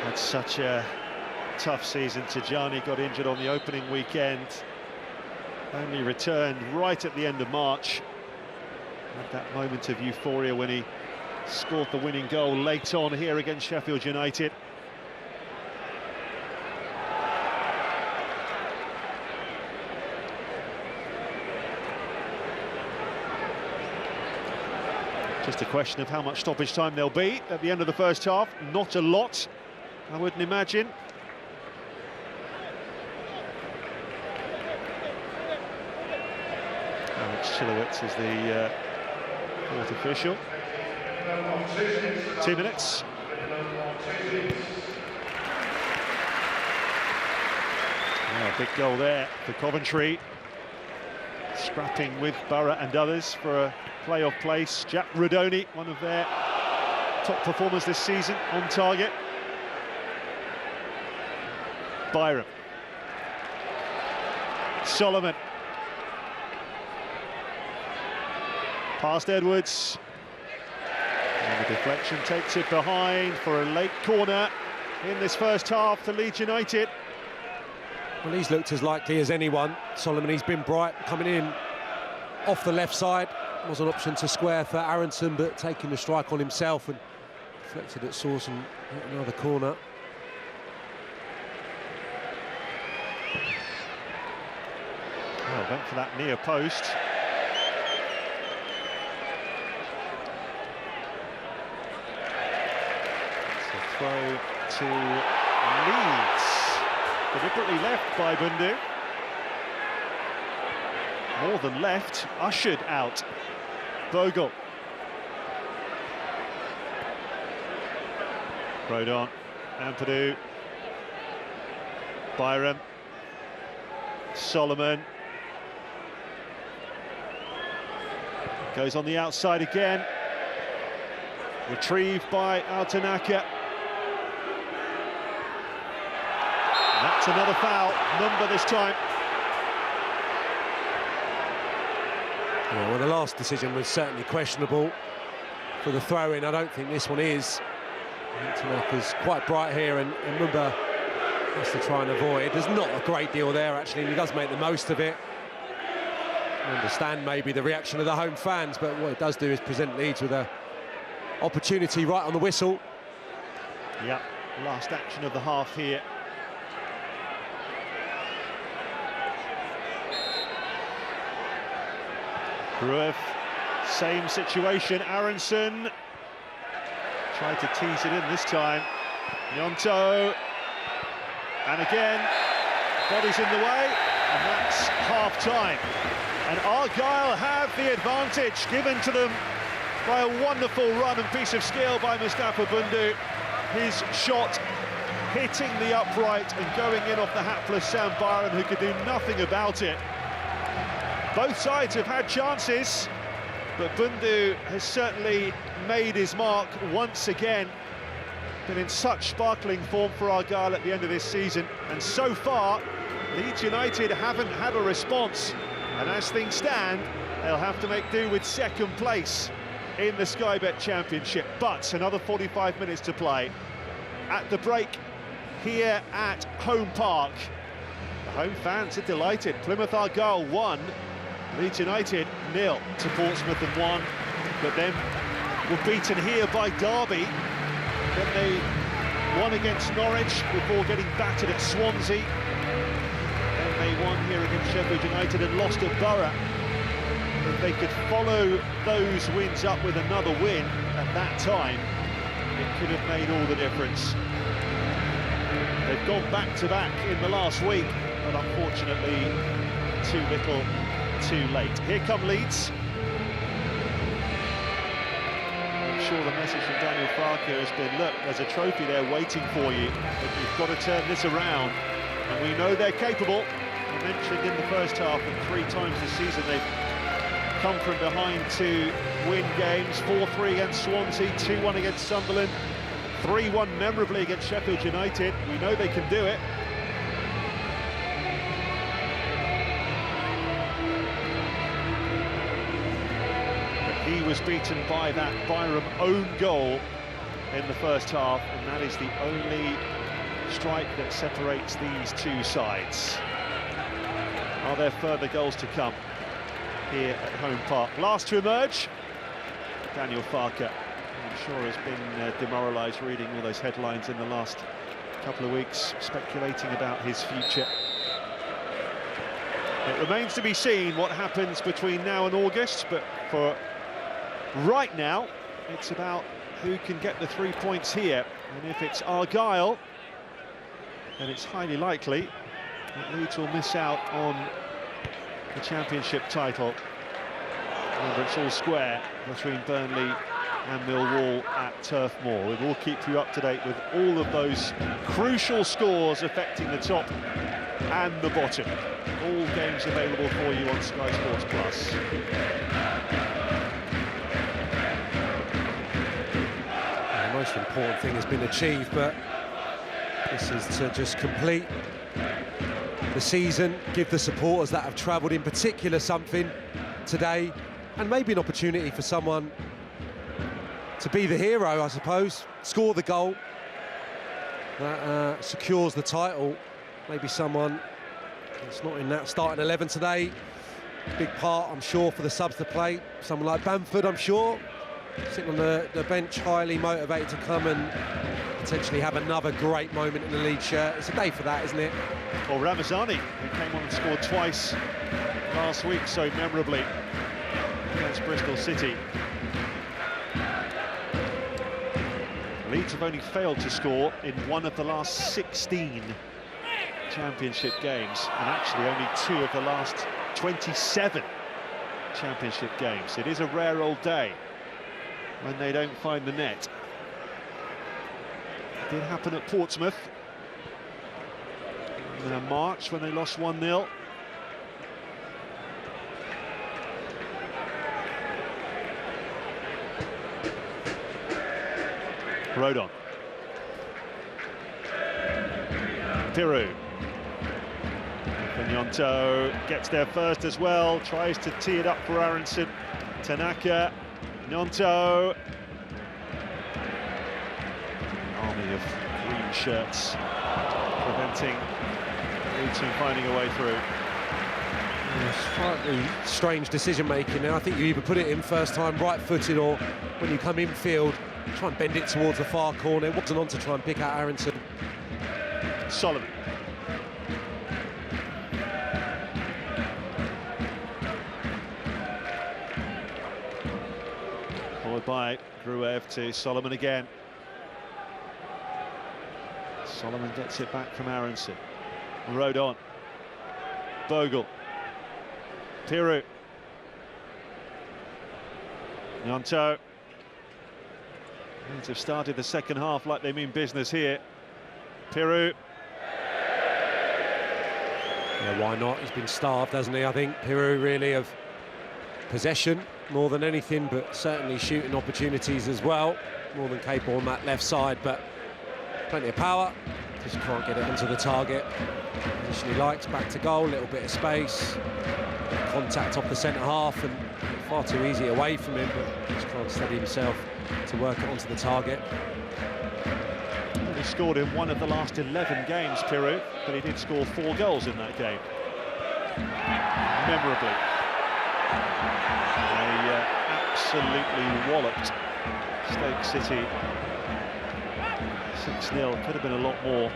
Had such a tough season. Tijani got injured on the opening weekend. Only returned right at the end of March. Had that moment of euphoria when he scored the winning goal late on here against Sheffield United. Just a question of how much stoppage time there'll be at the end of the first half. Not a lot, I wouldn't imagine. Alex Chilowitz is the fourth official. 2 minutes. Oh, big goal there for Coventry. Scrapping with Borough and others for a playoff place. Jack Rodoni, one of their top performers this season, on target. Byram. Solomon. Past Edwards. And the deflection takes it behind for a late corner in this first half to Leeds United. Well, he's looked as likely as anyone. Solomon, he's been bright, coming in off the left side. Was an option to square for Aronson, but taking the strike on himself and deflected at source and hit another corner. Well, went for that near post. It's a throw to Leeds. Deliberately left by Bundu. More than left, ushered out. Bogle. Rodon, Ampadu. Byram. Solomon. Goes on the outside again. Retrieved by Altanaka. That's another foul, number this time. Yeah, well, the last decision was certainly questionable for the throw-in. I don't think this one is. Altanaka's quite bright here, and Mumba has to try and avoid. There's not a great deal there, actually, and he does make the most of it. I understand maybe the reaction of the home fans, but what it does do is present Leeds with an opportunity right on the whistle. Yeah, last action of the half here. Gruev, same situation. Aronson tried to tease it in this time. Gnonto, and again, body's in the way, and that's half-time. And Argyle have the advantage given to them by a wonderful run and piece of skill by Mustafa Bundu. His shot hitting the upright and going in off the hapless Sam Byron, who could do nothing about it. Both sides have had chances, but Bundu has certainly made his mark once again. Been in such sparkling form for Argyle at the end of this season, and so far Leeds United haven't had a response, and as things stand they'll have to make do with second place in the Sky Bet Championship. But another 45 minutes to play. At the break here at Home Park, the home fans are delighted. Plymouth Argyle 1, Leeds United 0 to Portsmouth and 1, but then were beaten here by Derby. Then they won against Norwich before getting battered at Swansea. Then they won here against Sheffield United and lost at Borough. If they could follow those wins up with another win at that time, it could have made all the difference. They've gone back-to-back in the last week, but unfortunately too little, too late. Here come Leeds. I'm sure the message from Daniel Farke has been, look, there's a trophy there waiting for you, but you've got to turn this around, and we know they're capable. I mentioned in the first half that 3 times this season they've come from behind to win games. 4-3 against Swansea, 2-1 against Sunderland, 3-1 memorably against Sheffield United. We know they can do it. But he was beaten by that Byram own goal in the first half, and that is the only strike that separates these two sides. Are there further goals to come here at home park? Last to emerge, Daniel Farke. I'm sure has been demoralised reading all those headlines in the last couple of weeks, speculating about his future. It remains to be seen what happens between now and August, but for right now, it's about who can get the 3 points here. And if it's Argyle, then it's highly likely that Leeds will miss out on the championship title. Remember, it's all square between Burnley and Millwall at Turf Moor. We will keep you up to date with all of those crucial scores affecting the top and the bottom. All games available for you on Sky Sports Plus. The most important thing has been achieved, but this is to just complete the season, give the supporters that have travelled in particular something today, and maybe an opportunity for someone to be the hero, I suppose, score the goal that secures the title. Maybe someone that's not in that starting 11 today. Big part, I'm sure, for the subs to play. Someone like Bamford, I'm sure, sitting on the bench, highly motivated to come and potentially have another great moment in the Leeds shirt. It's a day for that, isn't it? Or Ramazani, who came on and scored twice last week so memorably against Bristol City. Leeds have only failed to score in one of the last 16 championship games, and actually only 2 of the last 27 championship games. It is a rare old day when they don't find the net. It did happen at Portsmouth in March when they lost 1-0. Rodon. Piru. Nyonto gets there first as well, tries to tee it up for Aronson. Tanaka, Nyonto. Army of green shirts preventing Leeds from finding a way through. Slightly strange decision making now. I think you either put it in first time right-footed, or when you come infield, try and bend it towards the far corner. It wasn't on to try and pick out Aronson. Solomon. Followed by Gruev to Solomon again. Solomon gets it back from Aronson. Rodon. Bogle. Piru. Nyonto. Leeds have started the second half like they mean business here. Piru. Yeah, why not? He's been starved, hasn't he? I think Piru really of possession more than anything, but certainly shooting opportunities as well. More than capable on that left side, but plenty of power. Just can't get it onto the target. Position he likes, back to goal, little bit of space. Contact off the centre half and far too easy away from him, but just can't steady himself to work it onto the target. He scored in one of the last 11 games, Piru, but he did score 4 goals in that game. Memorably. They absolutely walloped Stoke City. 6-0, could have been a lot more.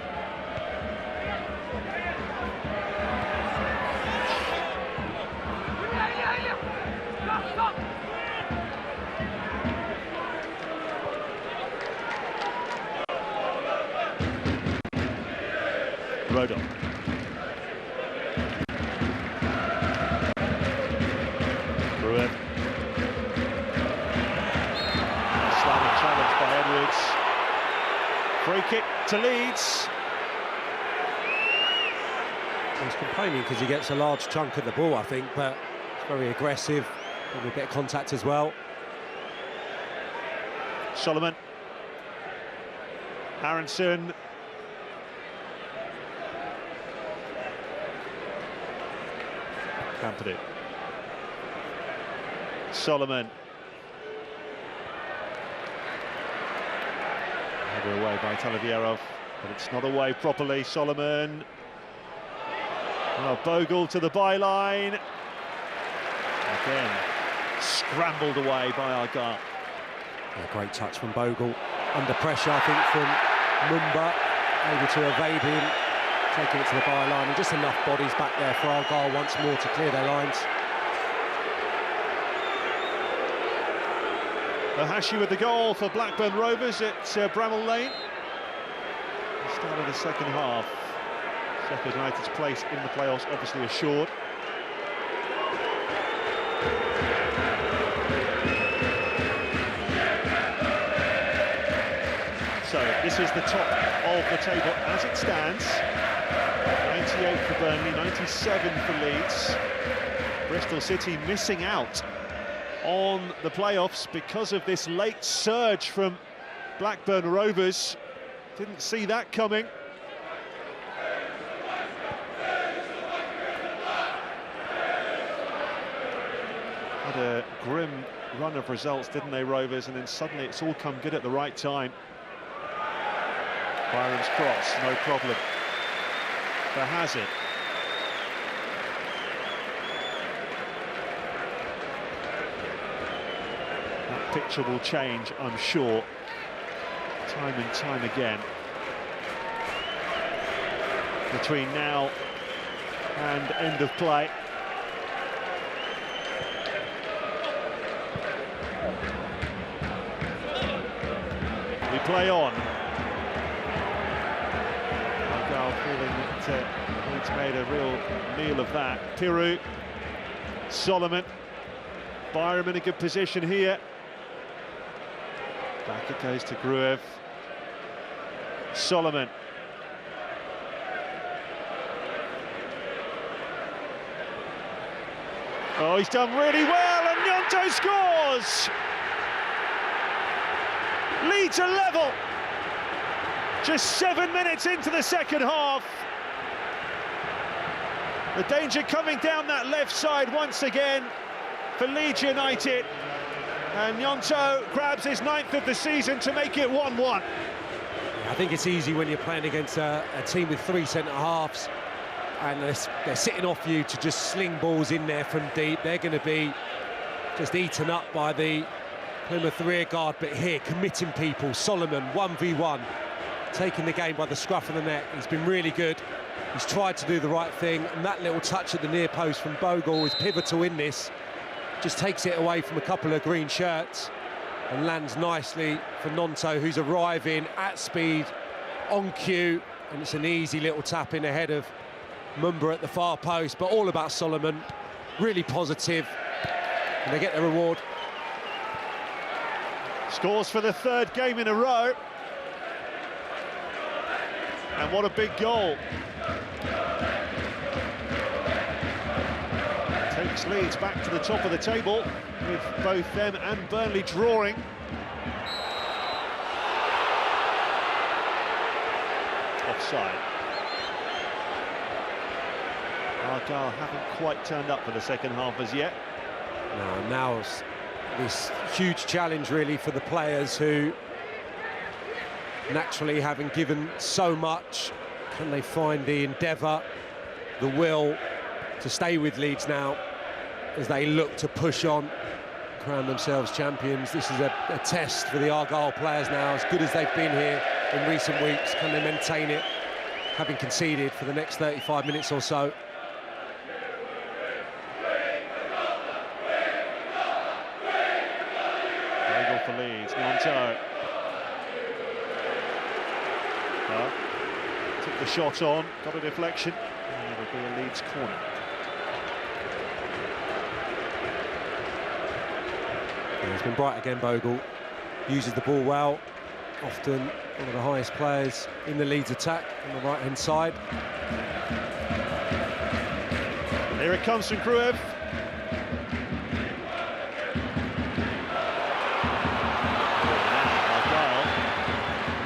Rodon. Gruev. Slamming challenge by Edwards. Free kick to Leeds. He's complaining because he gets a large chunk of the ball, I think, but it's very aggressive, with a bit of contact as well. Solomon. Aronson. Company. Solomon. Header away by Talavierov. But it's not away properly. Solomon. Oh, Bogle to the byline. Again, scrambled away by Argyle. A great touch from Bogle. Under pressure, I think, from Mumba. Able to evade him, taking it to the byline, and just enough bodies back there for Argyle once more to clear their lines. Ohashi with the goal for Blackburn Rovers at Bramall Lane. The start of the second half. Sheffield United's place in the playoffs obviously assured. So this is the top of the table as it stands. 98 for Burnley, 97 for Leeds. Bristol City missing out on the playoffs because of this late surge from Blackburn Rovers. Didn't see that coming. Had a grim run of results, didn't they, Rovers? And then suddenly it's all come good at the right time. Byram's cross, no problem. For Hazard. That picture will change, I'm sure, time and time again. Between now and end of play. We play on. Feeling that Leeds made a real meal of that. Pirou, Solomon, Byram in a good position here. Back it goes to Gruev. Solomon. Oh, he's done really well, and Gnonto scores! Leeds are level. Just 7 minutes into the second half. The danger coming down that left side once again for Leeds United. And Gnonto grabs his 9th of the season to make it 1-1. I think it's easy when you're playing against a team with 3 centre-halves and they're sitting off you to just sling balls in there from deep. They're going to be just eaten up by the Plymouth rearguard, but here, committing people. Solomon, 1v1. Taking the game by the scruff of the neck. He's been really good. He's tried to do the right thing, and that little touch at the near post from Bogle is pivotal in this. Just takes it away from a couple of green shirts and lands nicely for Gnonto, who's arriving at speed, on cue, and it's an easy little tap in ahead of Mumba at the far post, but all about Solomon. Really positive, and they get the reward. Scores for the 3rd game in a row. And what a big goal. Takes Leeds back to the top of the table, with both them and Burnley drawing. Offside. Argyle haven't quite turned up for the second half as yet. No, now this huge challenge really for the players who, naturally having given so much, can they find the endeavour, the will to stay with Leeds now as they look to push on, crown themselves champions. This is a test for the Argyle players now. As good as they've been here in recent weeks, can they maintain it, having conceded for the next 35 minutes or so? Goal for Leeds, Gnonto. Took the shot on, got a deflection, and it'll be a Leeds corner. Yeah, he's been bright again, Bogle. Uses the ball well, often one of the highest players in the Leeds attack on the right-hand side. Here it comes from Gruev. Argyle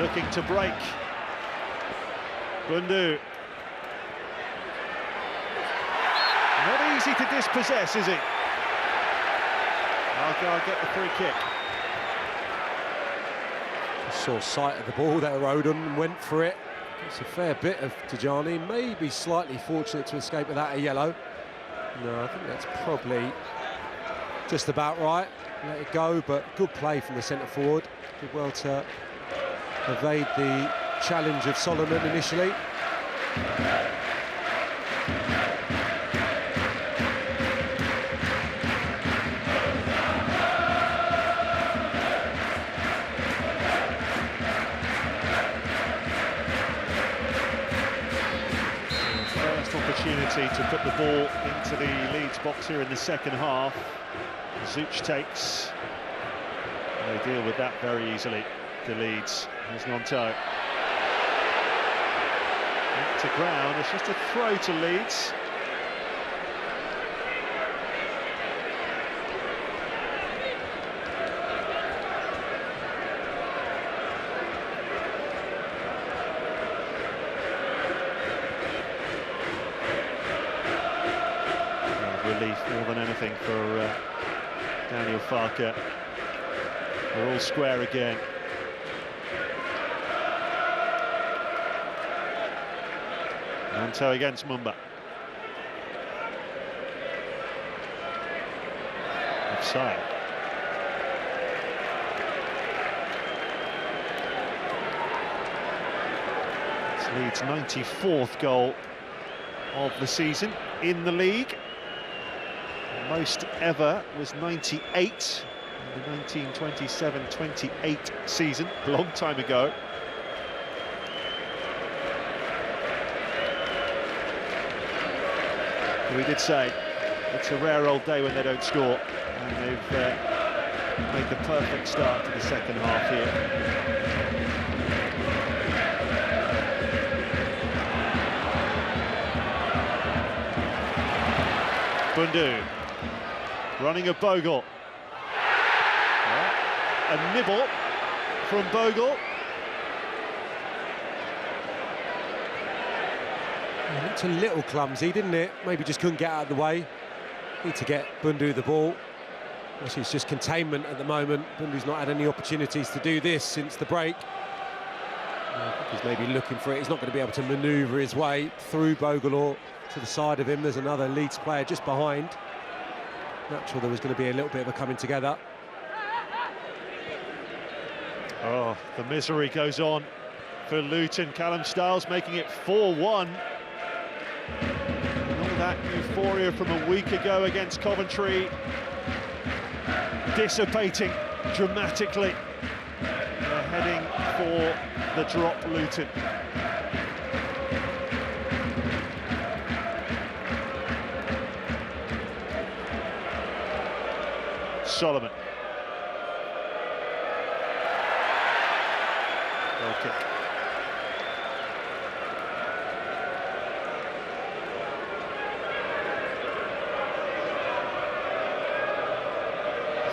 looking to break. Bundu. Not easy to dispossess, is it? Argyle get the free kick. Saw sight of the ball there, Odin, and went for it. It's a fair bit of Tijani, maybe slightly fortunate to escape without a yellow. No, I think that's probably just about right. Let it go, but good play from the centre forward. Did well to evade the challenge of Solomon initially. Opportunity to put the ball into the Leeds box here in the second half. Zuch takes. They deal with that very easily. The Leeds. There's Nonto. Back to ground. It's just a throw to Leeds. Relief more than anything for Daniel Farke. They're all square again. Nanto against Mumba. Offside. It's Leeds' 94th goal of the season in the league. Most ever was 98 in the 1927-28 season, a long time ago. We did say it's a rare old day when they don't score, and they've made the perfect start to the second half here. Bundu. Running of Bogle. A nibble from Bogle. It looked a little clumsy, didn't it? Maybe just couldn't get out of the way. Need to get Bundu the ball. Actually, it's just containment at the moment. Bundu's not had any opportunities to do this since the break. I think he's maybe looking for it. He's not going to be able to manoeuvre his way through Bogle or to the side of him. There's another Leeds player just behind. Natural there was going to be a little bit of a coming together. Oh, the misery goes on for Luton. Callum Stiles making it 4-1. All that euphoria from a week ago against Coventry dissipating dramatically. They're heading for the drop, Luton. Solomon. Okay.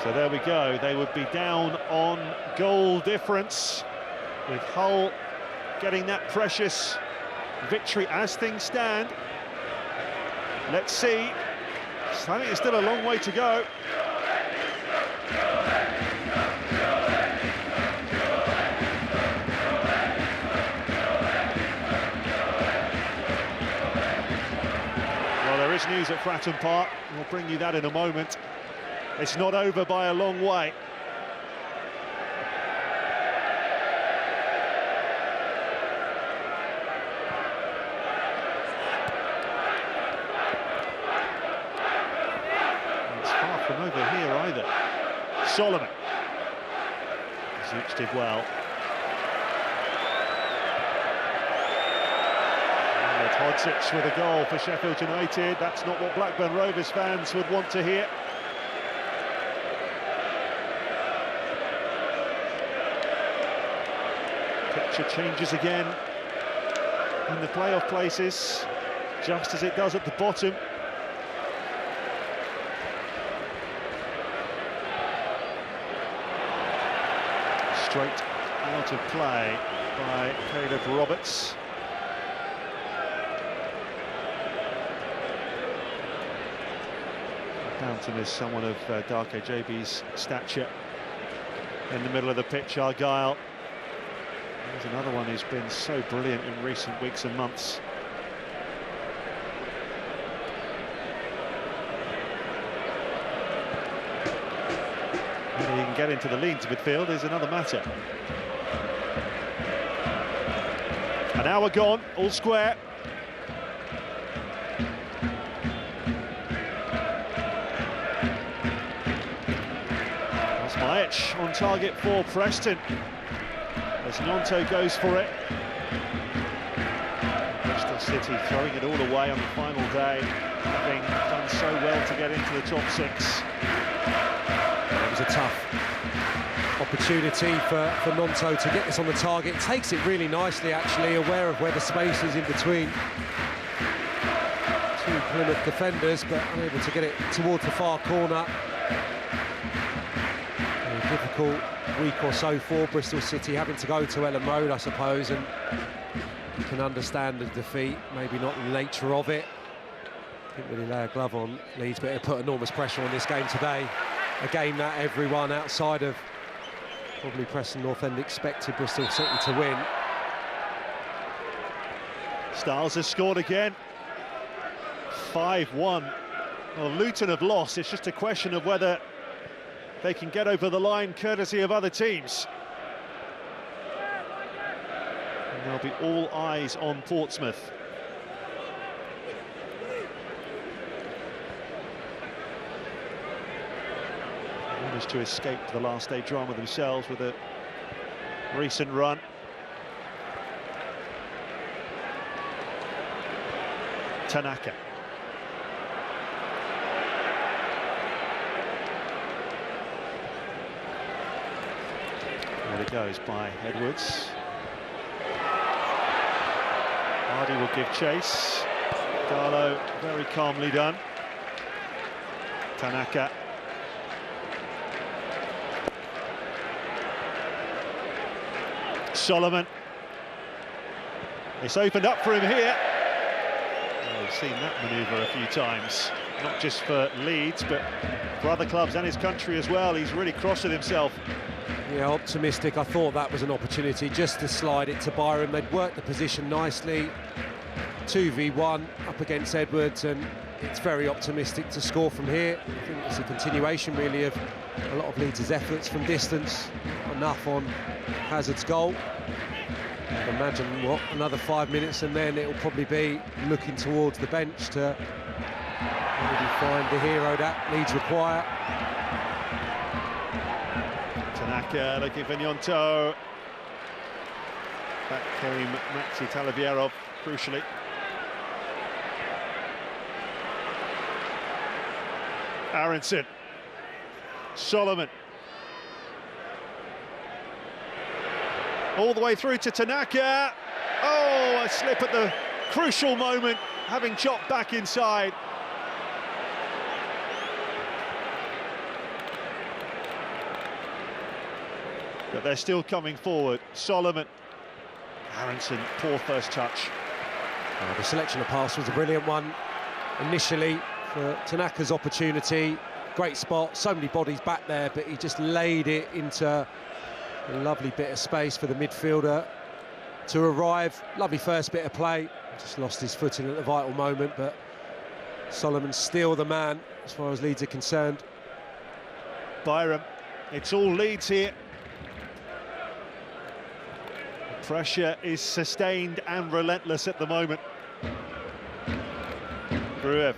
So there we go. They would be down on goal difference, with Hull getting that precious victory as things stand. Let's see. I think it's still a long way to go. There is news at Fratton Park. We'll bring you that in a moment. It's not over by a long way. It's far from over here either. Solomon. Zuch did well. Hodzic with a goal for Sheffield United. That's not what Blackburn Rovers fans would want to hear. Picture changes again in the playoff places, just as it does at the bottom. Straight out of play by Caleb Roberts. Downton is someone of Darko JB's stature. In the middle of the pitch, Argyle There's another one who's been so brilliant in recent weeks and months. Whether he can get into the Leeds midfield is another matter. An hour gone, all square. That's on target for Preston. As Gnonto goes for it. Bristol City throwing it all away on the final day, having done so well to get into the top six. It was a tough opportunity for Gnonto to get this on the target. Takes it really nicely, actually, aware of where the space is in between two Plymouth defenders, but unable to get it towards the far corner. A difficult week or so for Bristol City, having to go to Ellen Road, I suppose, and you can understand the defeat, maybe not the nature of it. Didn't really lay a glove on Leeds, but it put enormous pressure on this game today. A game that everyone outside of probably Preston North End expected Bristol City to win. Styles has scored again. 5-1. Well, Luton have lost. It's just a question of whether they can get over the line courtesy of other teams. And there'll be all eyes on Portsmouth. Managed to escape the last day drama themselves with a recent run. Tanaka. There it goes by Edwards. Hardy will give chase. Garlow very calmly done. Tanaka. Solomon. It's opened up for him here. Well, we've seen that manoeuvre a few times, not just for Leeds, but for other clubs and his country as well. He's really cross with himself. Yeah, optimistic. I thought that was an opportunity just to slide it to Byram. They'd worked the position nicely. 2v1 up against Edwards, and it's very optimistic to score from here. I think it's a continuation, really, of a lot of Leeds' efforts from distance. Enough on Hazard's goal. I'd imagine, what, another 5 minutes, and then it'll probably be looking towards the bench to maybe find the hero that Leeds require. Tanaka looking for Gnonto. Back came Maxi Talavierov, crucially. Aronson. Solomon. All the way through to Tanaka. Oh, a slip at the crucial moment, having chopped back inside. But they're still coming forward. Solomon. Aronson, poor first touch. The selection of pass was a brilliant one initially for Tanaka's opportunity. Great spot, so many bodies back there, but he just laid it into a lovely bit of space for the midfielder to arrive. Lovely first bit of play. Just lost his footing at the vital moment, but Solomon's still the man as far as Leeds are concerned. Byram, it's all Leeds here. Pressure is sustained and relentless at the moment. Gruev.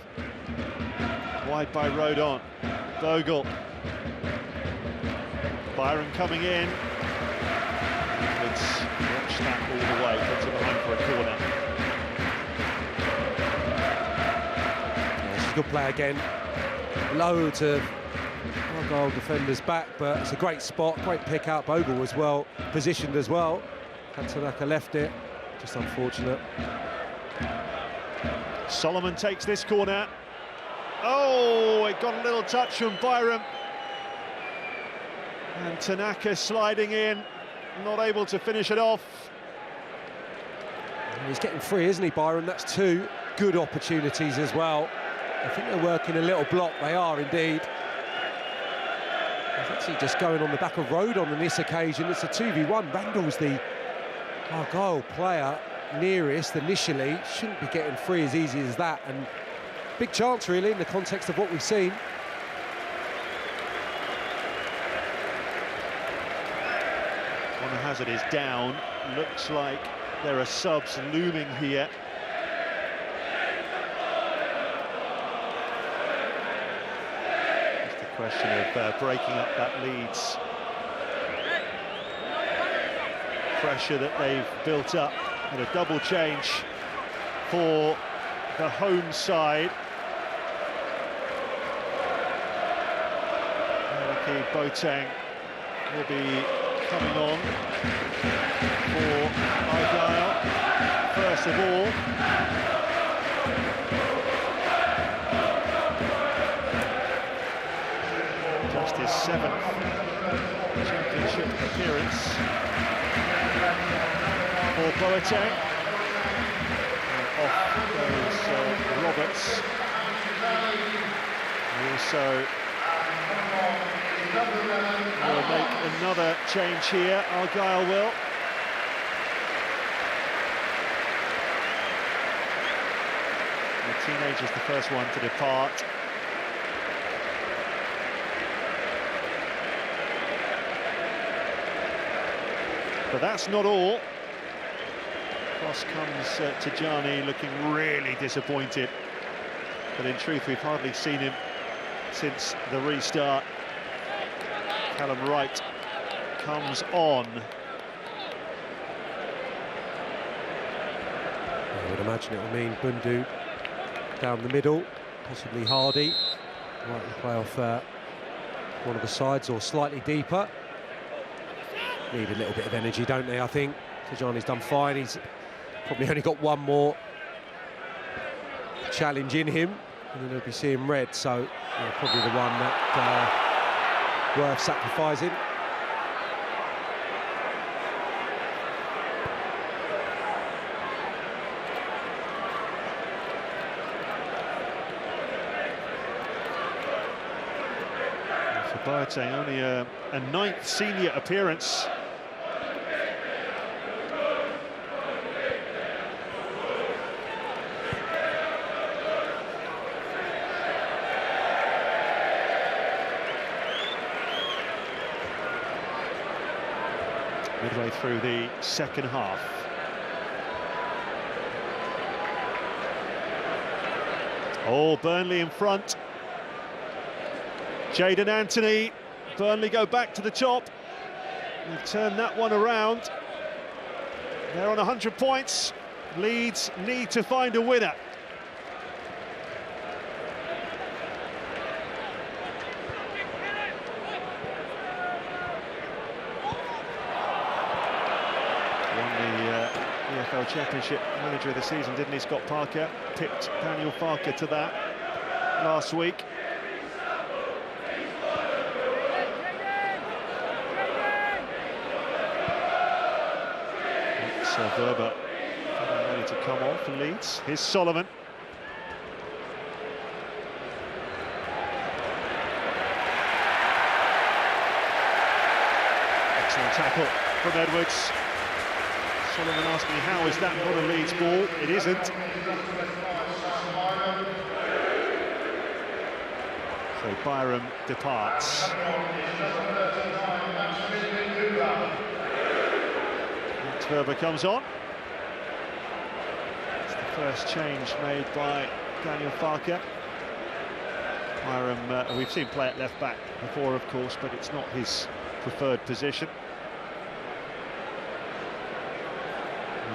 Wide by Rodon. Bogle. Byram coming in. Let's watch that all the way. Puts it behind for a corner. Yeah, it's a good play again. Loads of Argyle defenders back, but it's a great spot, great pick out. Bogle as well, positioned as well. Tanaka left it, just unfortunate. Solomon takes this corner. Oh, it got a little touch from Byram. And Tanaka sliding in, not able to finish it off. He's getting free, isn't he, Byram? That's two good opportunities as well. I think they're working a little block. They are indeed. He's actually just going on the back of Rodon on this occasion. It's a 2v1. Randall's the Argyle player nearest initially shouldn't be getting free as easy as that, and big chance really in the context of what we've seen. Conor Hazard is down. Looks like there are subs looming here. Just a question of breaking up that Leeds pressure that they've built up, and a double change for the home side. Maliki Boateng will be coming on for Argyle, first of all. Just his 7th championship appearance for Boateng. And off goes Roberts. He also will make another change here, Argyle will. The teenager's the first one to depart. But that's not all. Cross comes to Tijani, looking really disappointed. But in truth, we've hardly seen him since the restart. Callum Wright comes on. I would imagine it will mean Bundu down the middle, possibly Hardy. Likely play off one of the sides or slightly deeper. Need a little bit of energy, don't they, I think. Tijani's done fine. He's probably only got one more challenge in him, and then he'll be seeing red, so probably the one that worth sacrificing. For Boateng, only a 9th senior appearance. Midway through the second half. Oh, Burnley in front. Jadon Anthony. Burnley go back to the top. They've turned that one around. They're on 100 points. Leeds need to find a winner. EFL Championship Manager of the Season, didn't he, Scott Parker? Tipped Daniel Farke to that last week. It's Verba getting ready to come on for Leeds. Here's Solomon. Excellent tackle from Edwards. Solomon asking, how is that not a Leeds ball? It isn't. So Byram departs. Verba comes on. It's the first change made by Daniel Farke. Byram, we've seen play at left back before, of course, but it's not his preferred position.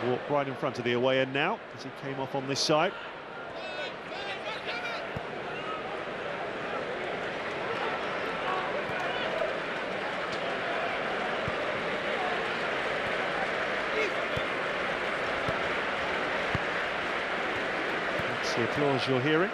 Walked right in front of the away end now as he came off on this side. That's the applause you're hearing.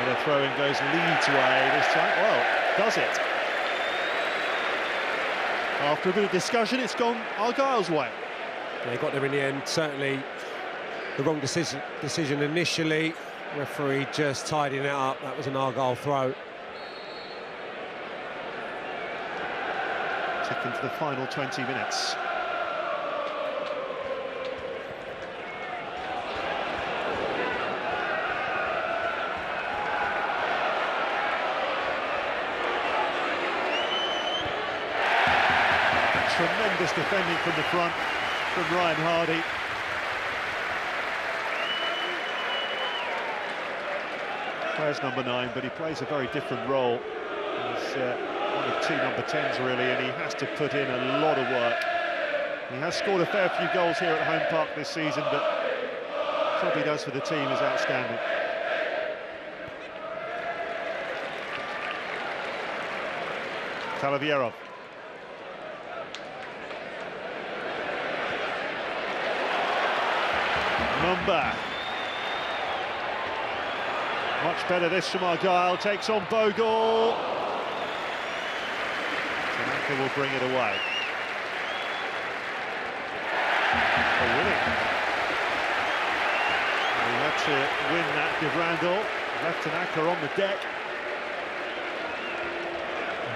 The throw-in goes Leeds' way this time. Well, does it? After a bit of discussion, it's gone Argyle's way. They got there in the end. Certainly the wrong decision initially. Referee just tidying it up. That was an Argyle throw. Ticking to the final 20 minutes. Tremendous defending from the front from Ryan Hardy. Plays number 9, but he plays a very different role. He's one of 2 number 10s really, and he has to put in a lot of work. He has scored a fair few goals here at Home Park this season, but the job he does for the team is outstanding. Talavierov. Mumba. Much better this from Argyle, takes on Bogle. Tanaka will bring it away. Winning. He had to win that, give Randall. Left Tanaka on the deck.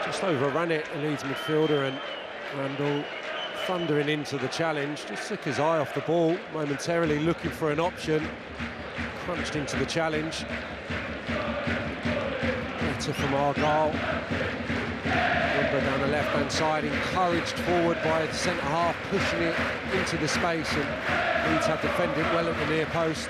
Just overran it, the Leeds midfielder, and Randall thundering into the challenge. Just took his eye off the ball, momentarily looking for an option. Crunched into the challenge. Better from Argyle. Mumba down the left-hand side, encouraged forward by the centre-half, pushing it into the space, and Leeds had defended well at the near post.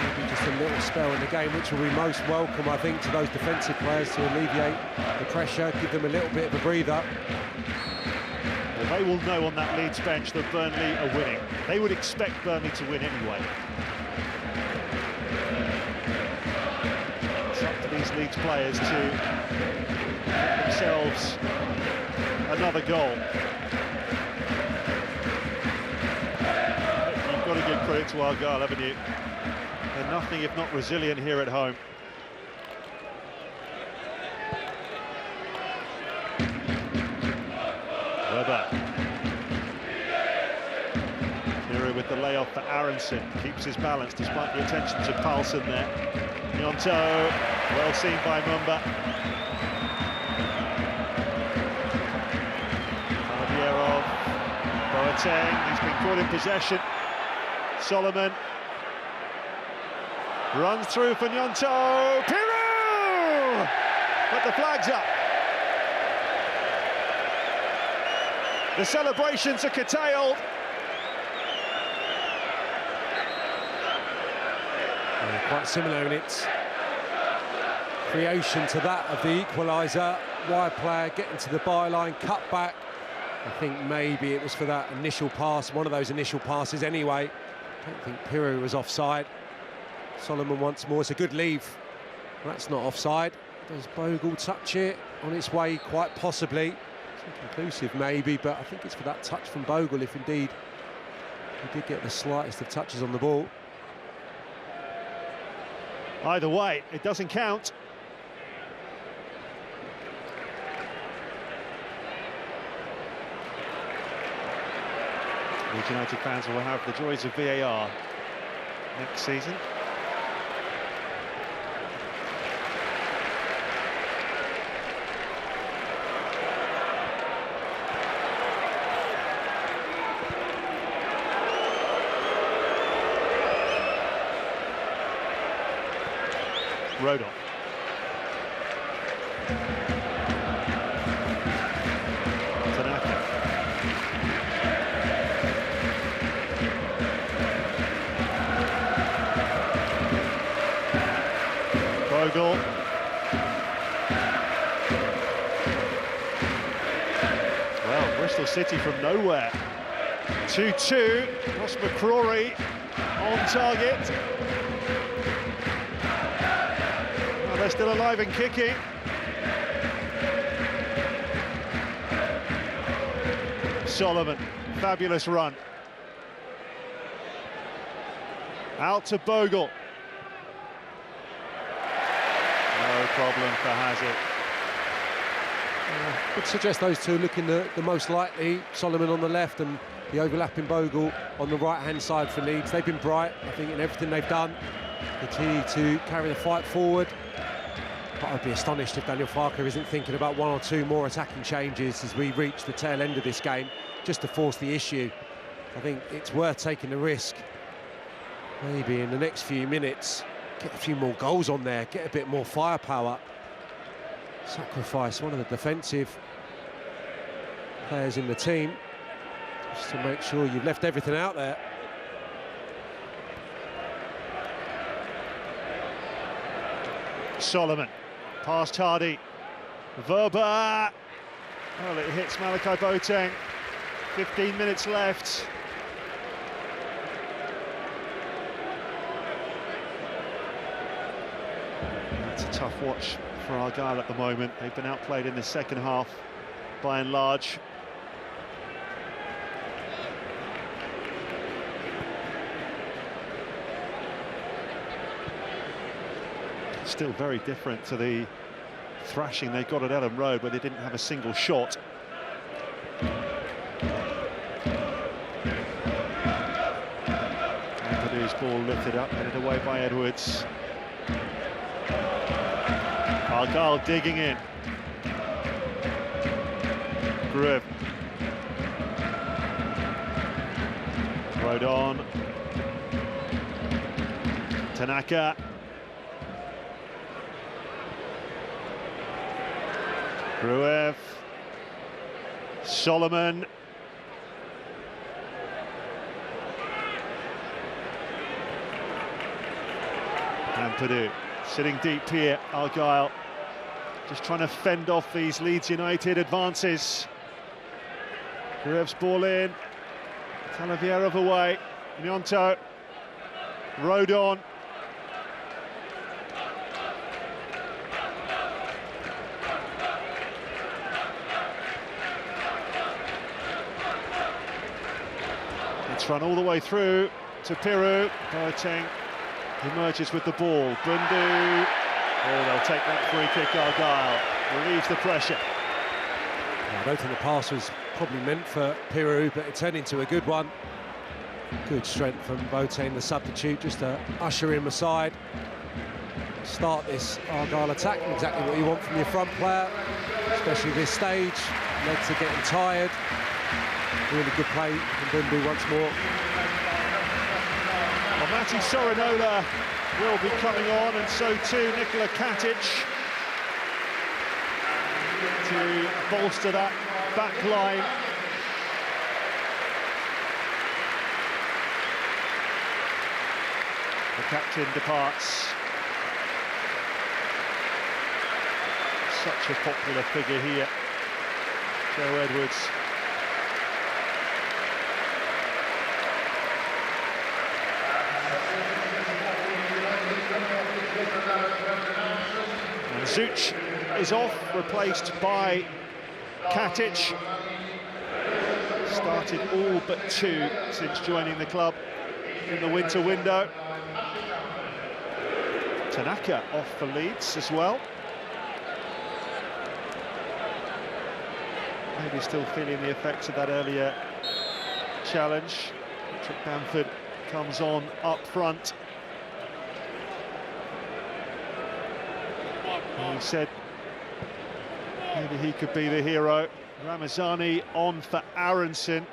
Maybe just a little spell in the game, which will be most welcome, I think, to those defensive players to alleviate the pressure, give them a little bit of a breather. Well, they will know on that Leeds bench that Burnley are winning. They would expect Burnley to win anyway. It's up to these Leeds players to get themselves another goal. You've got to give credit to Argyle, haven't you? They're nothing if not resilient here at home. Webber. Miro with the layoff for Aronson, keeps his balance despite the attention to Paulson there. Gnonto, well seen by Mumba. Talavierov, Boateng, he's been caught in possession. Solomon runs through for Gnonto, Pirou! But the flag's up. The celebrations are curtailed. Quite similar in its creation to that of the equaliser. Wide player getting to the byline, cut back. I think maybe it was for that initial pass, one of those initial passes anyway. I don't think Pirou was offside. Solomon once more, it's a good leave. That's not offside. Does Bogle touch it? On its way, quite possibly. It's inconclusive maybe, but I think it's for that touch from Bogle, if indeed he did get the slightest of touches on the ball. Either way, it doesn't count. Leeds United fans will have the joys of VAR next season. Rodon. Tanaka. Bogle. Well, Bristol City from nowhere. 2-2. Ross McCrory on target. They're still alive and kicking. Solomon, fabulous run. Out to Bogle. No problem for Hazard. Would suggest those two looking the most likely. Solomon on the left and the overlapping Bogle on the right-hand side for Leeds. They've been bright, I think, in everything they've done. Continue to carry the fight forward. But I'd be astonished if Daniel Farke isn't thinking about one or two more attacking changes as we reach the tail end of this game, just to force the issue. I think it's worth taking the risk. Maybe in the next few minutes, get a few more goals on there, get a bit more firepower. Sacrifice one of the defensive players in the team, just to make sure you've left everything out there. Solomon, past Hardy, Verba. Well, it hits Malachi Boateng. 15 minutes left. It's a tough watch for Argyle at the moment. They've been outplayed in the second half, by and large. Still very different to the thrashing they got at Ellen Road, where they didn't have a single shot. Ampadu's ball lifted up, headed away by Edwards. Argyle digging in. Gruev. Rode on. Tanaka. Gruev. Solomon. Ampadu sitting deep here, Argyle. Just trying to fend off these Leeds United advances. Gruev's ball in. Talavierov away. Nyonto. Rode on. It's run all the way through to Piru. Boateng emerges with the ball. Bundu. Oh, they'll take that free kick, Argyle. Relieves the pressure. I don't think the pass was probably meant for Piru, but it turned into a good one. Good strength from Boateng, the substitute, just to usher him aside. Start this Argyle attack, exactly what you want from your front player, especially this stage. Legs are getting tired. Really good play from Bundu once more. Well, Matti Sorinola will be coming on, and so too Nikola Katic, to bolster that back line. The captain departs. Such a popular figure here, Joe Edwards. And Zuch is off, replaced by Katic. Started all but two since joining the club in the winter window. Tanaka off for Leeds as well. Maybe still feeling the effects of that earlier challenge. Patrick Bamford comes on up front. He said maybe he could be the hero. Ramazani on for Aronson.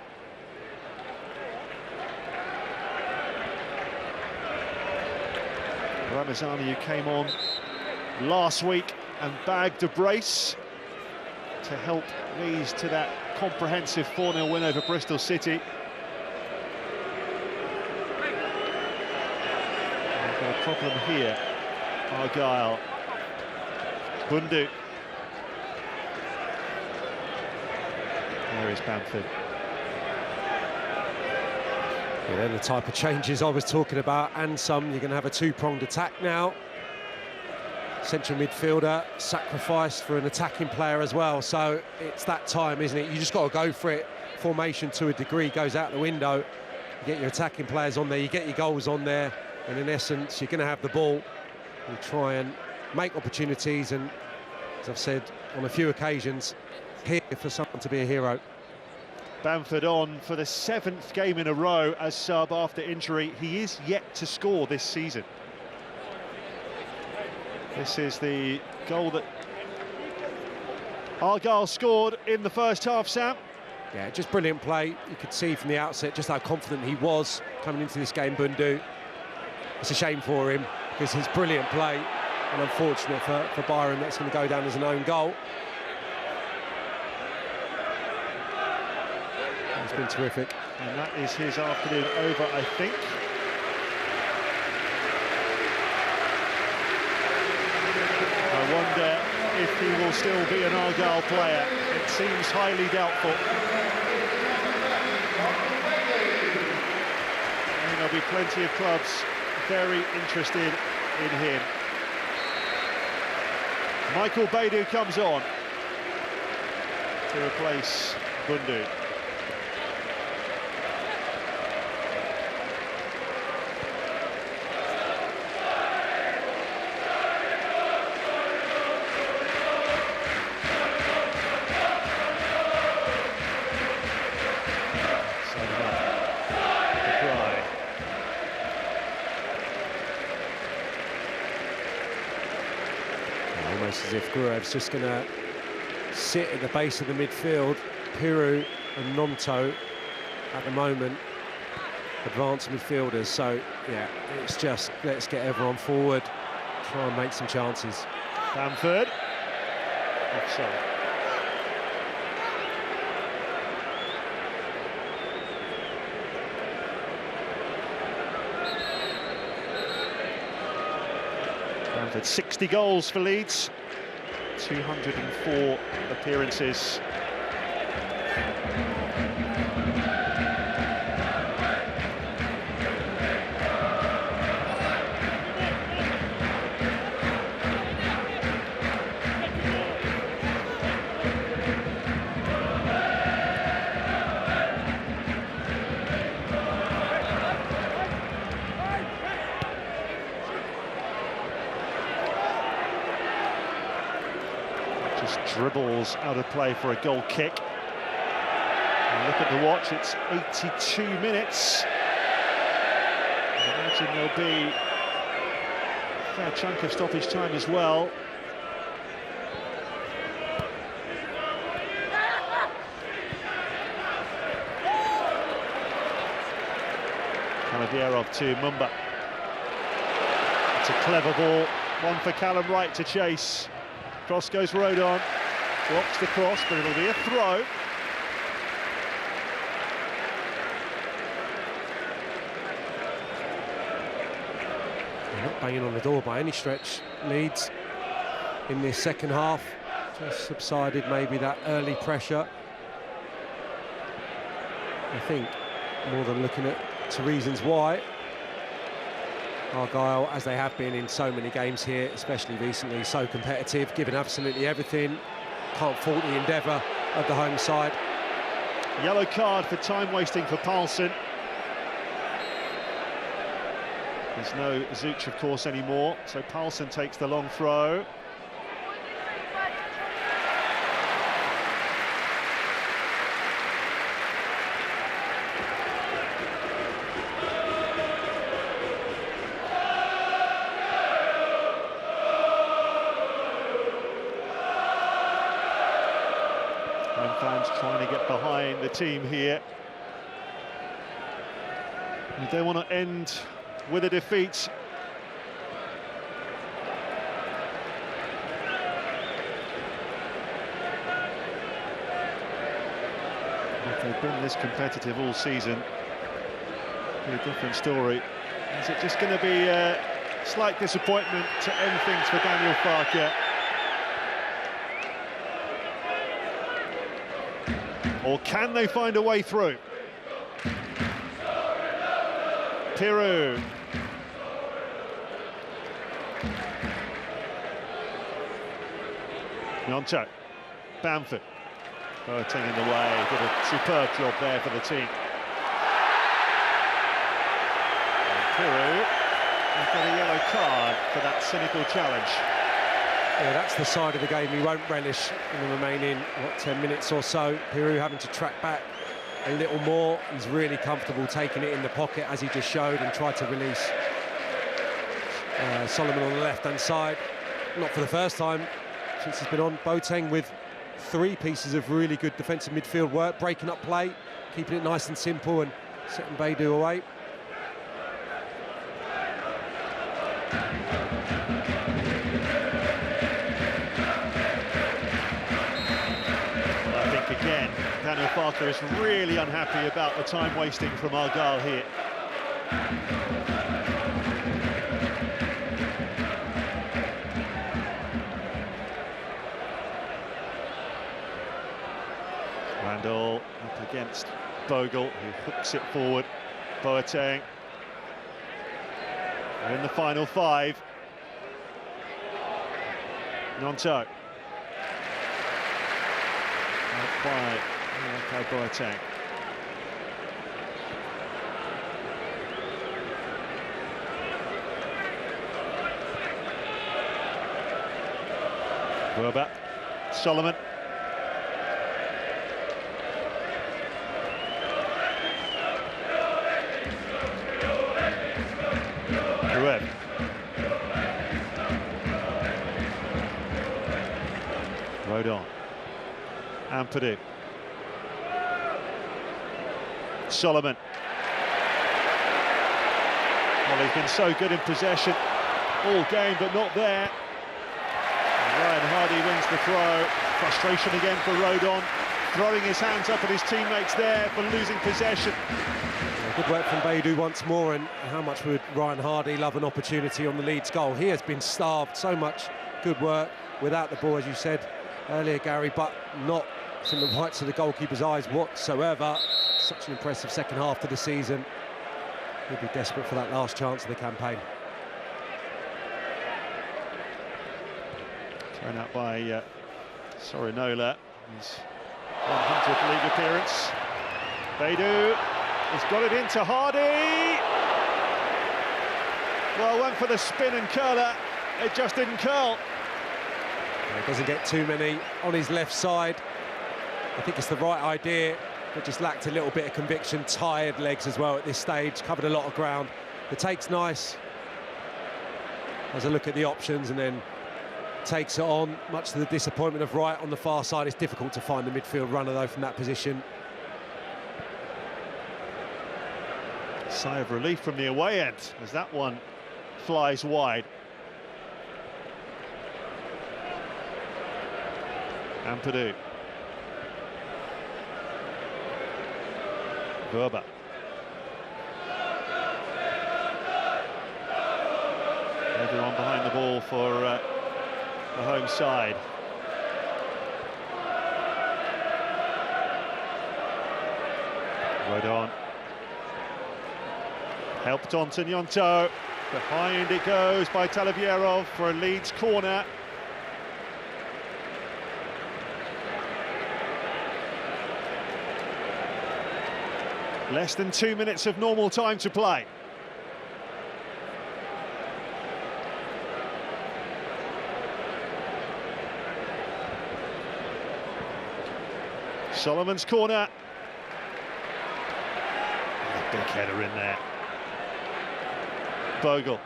Ramazani, who came on last week and bagged a brace to help Leeds to that comprehensive 4-0 win over Bristol City. They've got a problem here. Argyle. Bundu. There is Bamford. Yeah, they're the type of changes I was talking about, and some. You're going to have a two-pronged attack now. Central midfielder sacrificed for an attacking player as well, so it's that time, isn't it? You just got to go for it. Formation to a degree goes out the window. You get your attacking players on there, you get your goals on there, and in essence you're going to have the ball. You try and make opportunities, and as I've said on a few occasions here for someone to be a hero. Bamford on for the 7th game in a row as sub after injury. He is yet to score this season. This is the goal that Argyle scored in the first half, Sam. Yeah, just brilliant play. You could see from the outset just how confident he was coming into this game, Bundu. It's a shame for him because his brilliant play, and unfortunate for Byron, that's going to go down as an own goal. It's been terrific. And that is his afternoon over, I think. I wonder if he will still be an Argyle player. It seems highly doubtful. I think there'll be plenty of clubs very interested in him. Michael Baidoo comes on to replace Bundu. Almost as if Gruev's just going to sit at the base of the midfield. Piru and Nonto at the moment advanced midfielders, so yeah, it's just let's get everyone forward, try and make some chances. Bamford offside. Bamford 60 goals for Leeds, 204 appearances. Just dribbles out of play for a goal kick. And look at the watch, it's 82 minutes. I imagine there'll be a fair chunk of stoppage time as well. Calavierov to Mumba. It's a clever ball, one for Callum Wright to chase. Cross goes Rodon, blocks the cross, but it'll be a throw. They're not banging on the door by any stretch. Leeds in this second half just subsided maybe that early pressure. I think more than looking at to reasons why. Argyle, as they have been in so many games here, especially recently, so competitive, giving absolutely everything. Can't fault the endeavour of the home side. Yellow card for time wasting for Paulson. There's no Zuch, of course, anymore, so Paulson takes the long throw. Home fans trying to get behind the team here. You don't want to end with a defeat. If they've been this competitive all season, it'll be a different story. Is it just going to be a slight disappointment to end things for Daniel Farke? Or can they find a way through? Piru. Nonto. Bamford. Boateng in the way. Did a superb job there for the team. And Piru has got a yellow card for that cynical challenge. Yeah, that's the side of the game he won't relish in the remaining, 10 minutes or so. Peru having to track back a little more. He's really comfortable taking it in the pocket, as he just showed, and tried to release Solomon on the left-hand side. Not for the first time since he's been on. Boateng with 3 pieces of really good defensive midfield work, breaking up play, keeping it nice and simple, and setting Beidou away. I think again, Kanu Farka is really unhappy about the time wasting from Argyle here. Randall up against Bogle, who hooks it forward. Boateng. We're in the final 5. Nonto. Out by Boateng. Werber. Solomon. Rodon. Ampadu. Solomon. Well, he's been so good in possession all game, but not there. And Ryan Hardy wins the throw. Frustration again for Rodon, throwing his hands up at his teammates there for losing possession. Good work from Beidou once more, and how much would Ryan Hardy love an opportunity on the Leeds goal? He has been starved. So much good work without the ball, as you said earlier, Gary, but not from the whites of the goalkeeper's eyes whatsoever. Such an impressive second half to the season. He'll be desperate for that last chance of the campaign. Thrown out by Sorinola, his 100th league appearance. Beidou has got it into Hardy. Well, went for the spin and curler. It just didn't curl. He doesn't get too many on his left side. I think it's the right idea, but just lacked a little bit of conviction. Tired legs as well at this stage, covered a lot of ground. The take's nice. Has a look at the options and then takes it on, much to the disappointment of Wright on the far side. It's difficult to find the midfield runner, though, from that position. Sigh of relief from the away end as that one flies wide. Ampadu. Werber. Everyone behind the ball for the home side. Rodon. Helped on to Gnonto. Behind it goes by Talavierov for a Leeds corner. Less than 2 minutes of normal time to play. Solomon's corner. Big header in there. Bogle.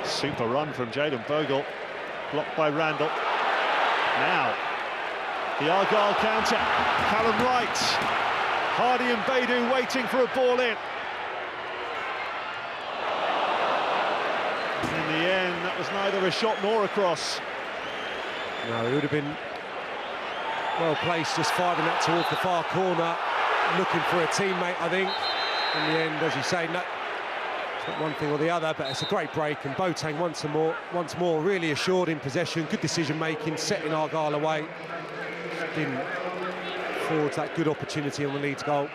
Super run from Jayden Bogle. Blocked by Randall. Now, the Argyle counter. Callum Wright. Hardy and Beidou waiting for a ball in. In the end, that was neither a shot nor a cross. No, it would have been well placed, just firing that towards the far corner, looking for a teammate, I think. In the end, as you say, no, it's not one thing or the other, but it's a great break, and Boateng once more really assured in possession, good decision-making, setting Argyle away. Didn't forge that good opportunity on the Leeds goal.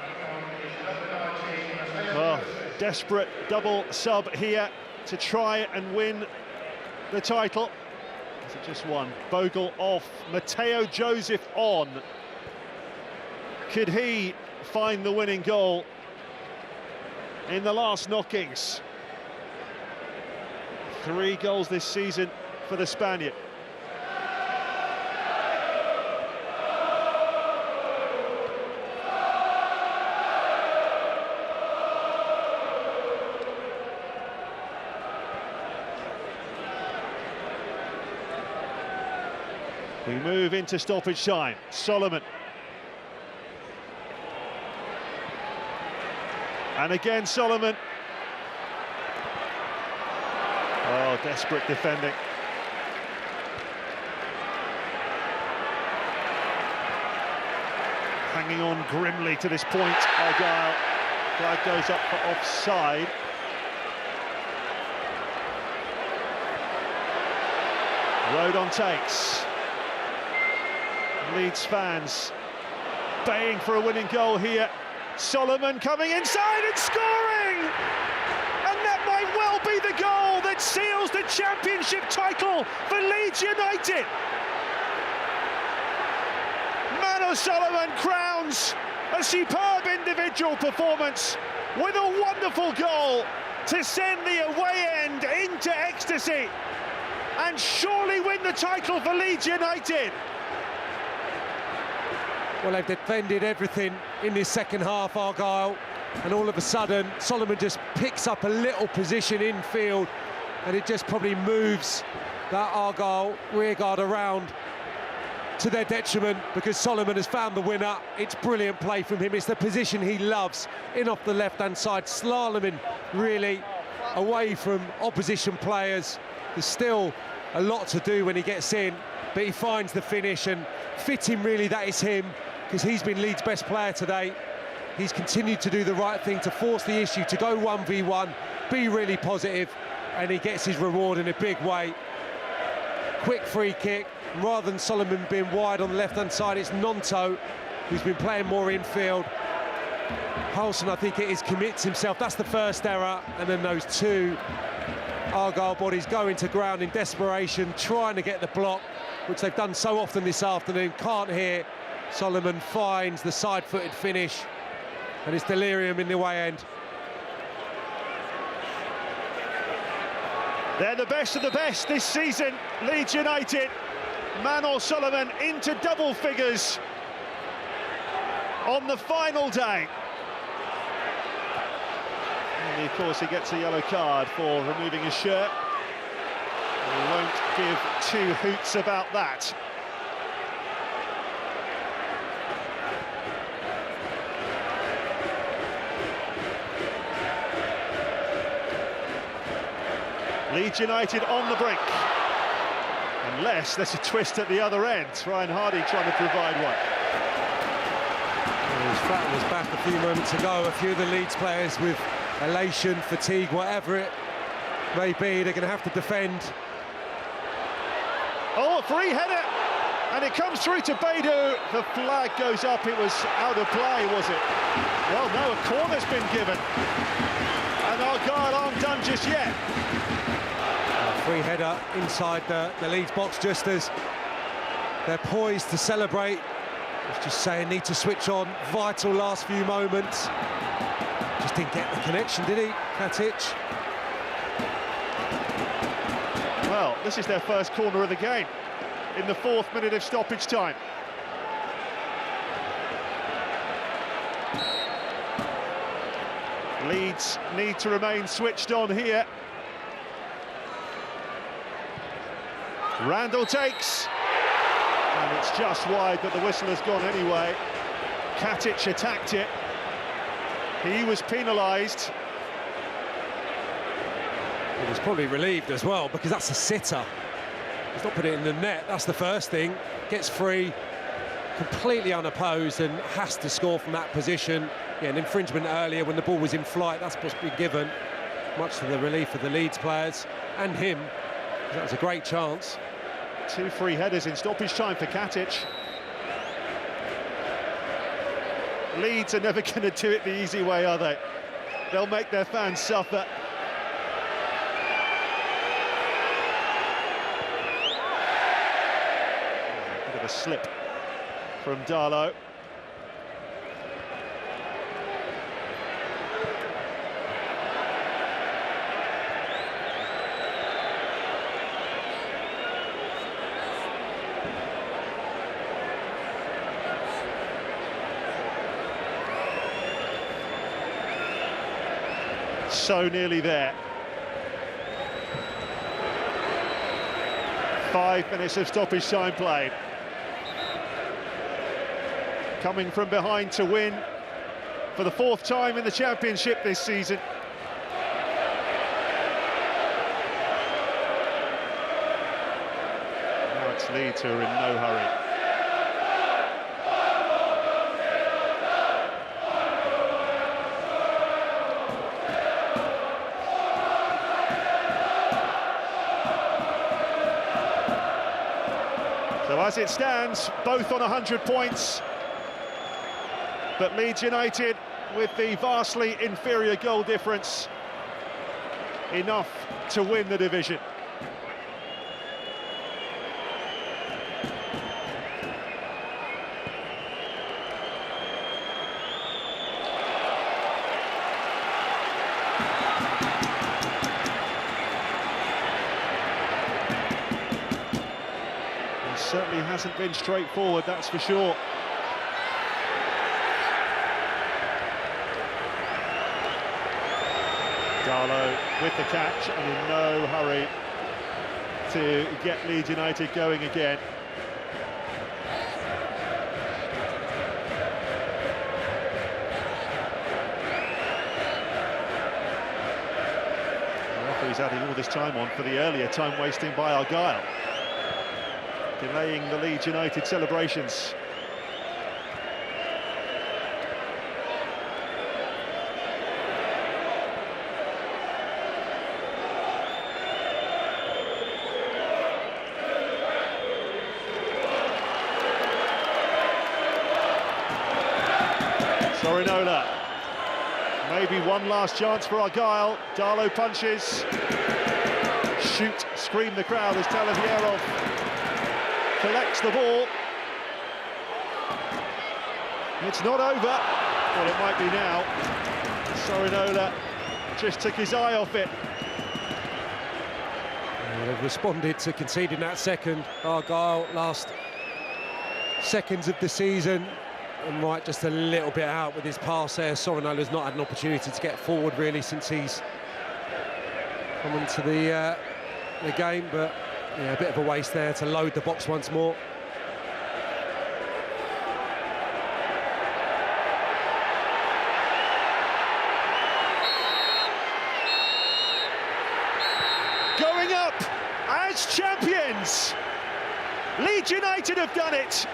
Well, desperate double sub here to try and win the title. Is it just one? Bogle off, Matteo Joseph on. Could he find the winning goal in the last knockings? 3 goals this season for the Spaniard. We move into stoppage time. Solomon. And again, Solomon. Oh, desperate defending. Hanging on grimly to this point, Argyle. Flag goes up for offside. Rodon takes. Leeds fans baying for a winning goal here. Solomon coming inside and scoring! And that might well be the goal that seals the championship title for Leeds United. Mano Solomon crowns a superb individual performance with a wonderful goal to send the away end into ecstasy and surely win the title for Leeds United. Well, they've defended everything in this second half, Argyle, and all of a sudden Solomon just picks up a little position infield, and it just probably moves that Argyle rearguard around to their detriment, because Solomon has found the winner. It's brilliant play from him. It's the position he loves, in off the left-hand side, slaloming really away from opposition players. There's still a lot to do when he gets in, but he finds the finish, and fitting really that is him, because he's been Leeds' best player today. He's continued to do the right thing, to force the issue, to go 1v1, be really positive, and he gets his reward in a big way. Quick free kick, rather than Solomon being wide on the left-hand side, it's Nonto who's been playing more infield. Halson, I think it is, commits himself. That's the first error, and then those two Argyle bodies go into ground in desperation, trying to get the block, which they've done so often this afternoon. Can't hear. Solomon finds the side-footed finish, and it's delirium in the away end. They're the best of the best this season, Leeds United. Mano Solomon into double figures on the final day. And of course, he gets a yellow card for removing his shirt. We won't give 2 hoots about that. Leeds United on the brink. Unless there's a twist at the other end. Ryan Hardy trying to provide one. His flat was back a few moments ago. A few of the Leeds players with elation, fatigue, whatever it may be, they're going to have to defend. Oh, a free header, and it comes through to Beidou. The flag goes up. It was out of play, was it? Well, no, a corner's been given, and Argyle aren't done just yet. Free header inside the Leeds box, just as they're poised to celebrate. It's just saying, need to switch on. Vital last few moments. Just didn't get the connection, did he, Katic? Well, this is their first corner of the game in the 4th minute of stoppage time. Leeds need to remain switched on here. Randall takes, and it's just wide, but the whistle has gone anyway. Katic attacked it. He was penalised. He was probably relieved as well, because that's a sitter. He's not put it in the net, that's the first thing. Gets free, completely unopposed, and has to score from that position. Yeah, an infringement earlier when the ball was in flight, that's what's been given. Much to the relief of the Leeds players and him. That was a great chance. 2 free headers in stoppage time for Katic. Leeds are never going to do it the easy way, are they? They'll make their fans suffer. A bit of a slip from Darlow. So nearly there. 5 minutes of stoppage time played. Coming from behind to win for the 4th time in the Championship this season. Now it's Leeds who are in no hurry. So as it stands, both on 100 points, but Leeds United with the vastly inferior goal difference, enough to win the division. Certainly hasn't been straightforward, that's for sure. Darlow with the catch and in no hurry to get Leeds United going again. The referee's adding all this time on for the earlier time wasting by Argyle, delaying the Leeds United celebrations. Sorinola, maybe one last chance for Argyle. Darlow punches. Shoot, scream the crowd as Talavierov collects the ball. It's not over. Well, it might be now. Sorinola just took his eye off it. They've responded to conceding that second. Argyle, last seconds of the season, and right just a little bit out with his pass there. Sorinola's not had an opportunity to get forward really since he's come into the game, but yeah, a bit of a waste there to load the box once more. Going up as champions. Leeds United have done it.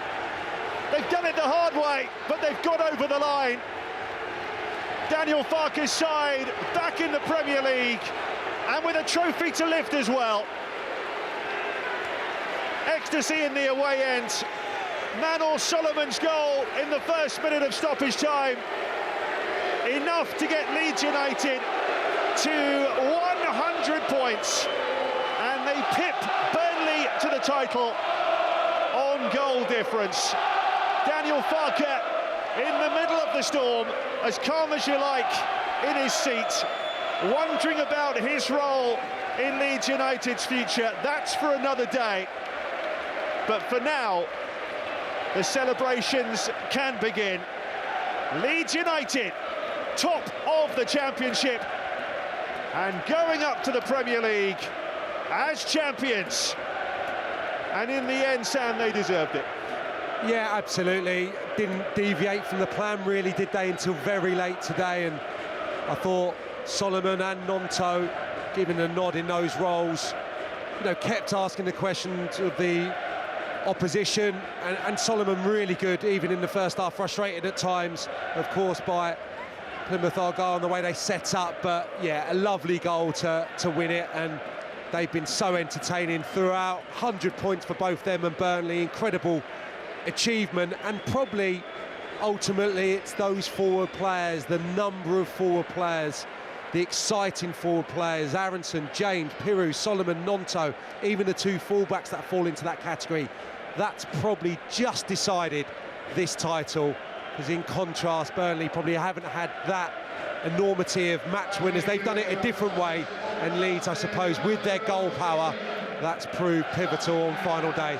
They've done it the hard way, but they've got over the line. Daniel Farke's side back in the Premier League, and with a trophy to lift as well. Ecstasy in the away end. Manor Solomon's goal in the first minute of stoppage time. Enough to get Leeds United to 100 points. And they pip Burnley to the title on goal difference. Daniel Farke in the middle of the storm, as calm as you like, in his seat, wondering about his role in Leeds United's future. That's for another day. But for now, the celebrations can begin. Leeds United, top of the Championship, and going up to the Premier League as champions. And in the end, Sam, they deserved it. Yeah, absolutely. Didn't deviate from the plan, really, did they, until very late today. And I thought Solomon and Nonto giving a nod in those roles, you know, kept asking the questions of the opposition, and Solomon really good, even in the first half, frustrated at times, of course, by Plymouth Argyle and the way they set up, but yeah, a lovely goal to win it, and they've been so entertaining throughout. 100 points for both them and Burnley, incredible achievement, and probably ultimately it's those forward players, the number of forward players, the exciting forward players, Aronson, James, Piru, Solomon, Nonto, even the two fullbacks that fall into that category. That's probably just decided this title, because in contrast, Burnley probably haven't had that enormity of match winners. They've done it a different way, and Leeds, I suppose, with their goal power, that's proved pivotal on final day.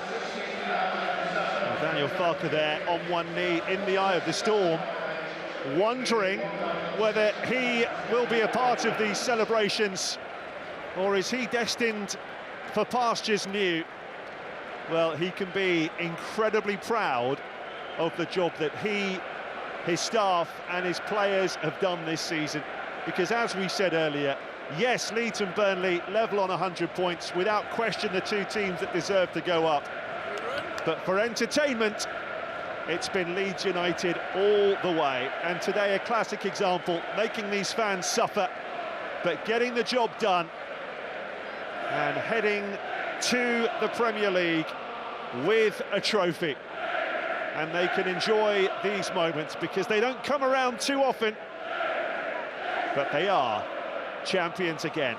Well, Daniel Farke there on one knee in the eye of the storm. wondering whether he will be a part of these celebrations, or is he destined for pastures new? Well, he can be incredibly proud of the job that he, his staff and his players have done this season, because as we said earlier, yes, Leeds and Burnley level on 100 points, without question the two teams that deserve to go up. But for entertainment, it's been Leeds United all the way. And today a classic example, making these fans suffer, but getting the job done and heading to the Premier League with a trophy. And they can enjoy these moments because they don't come around too often, but they are champions again.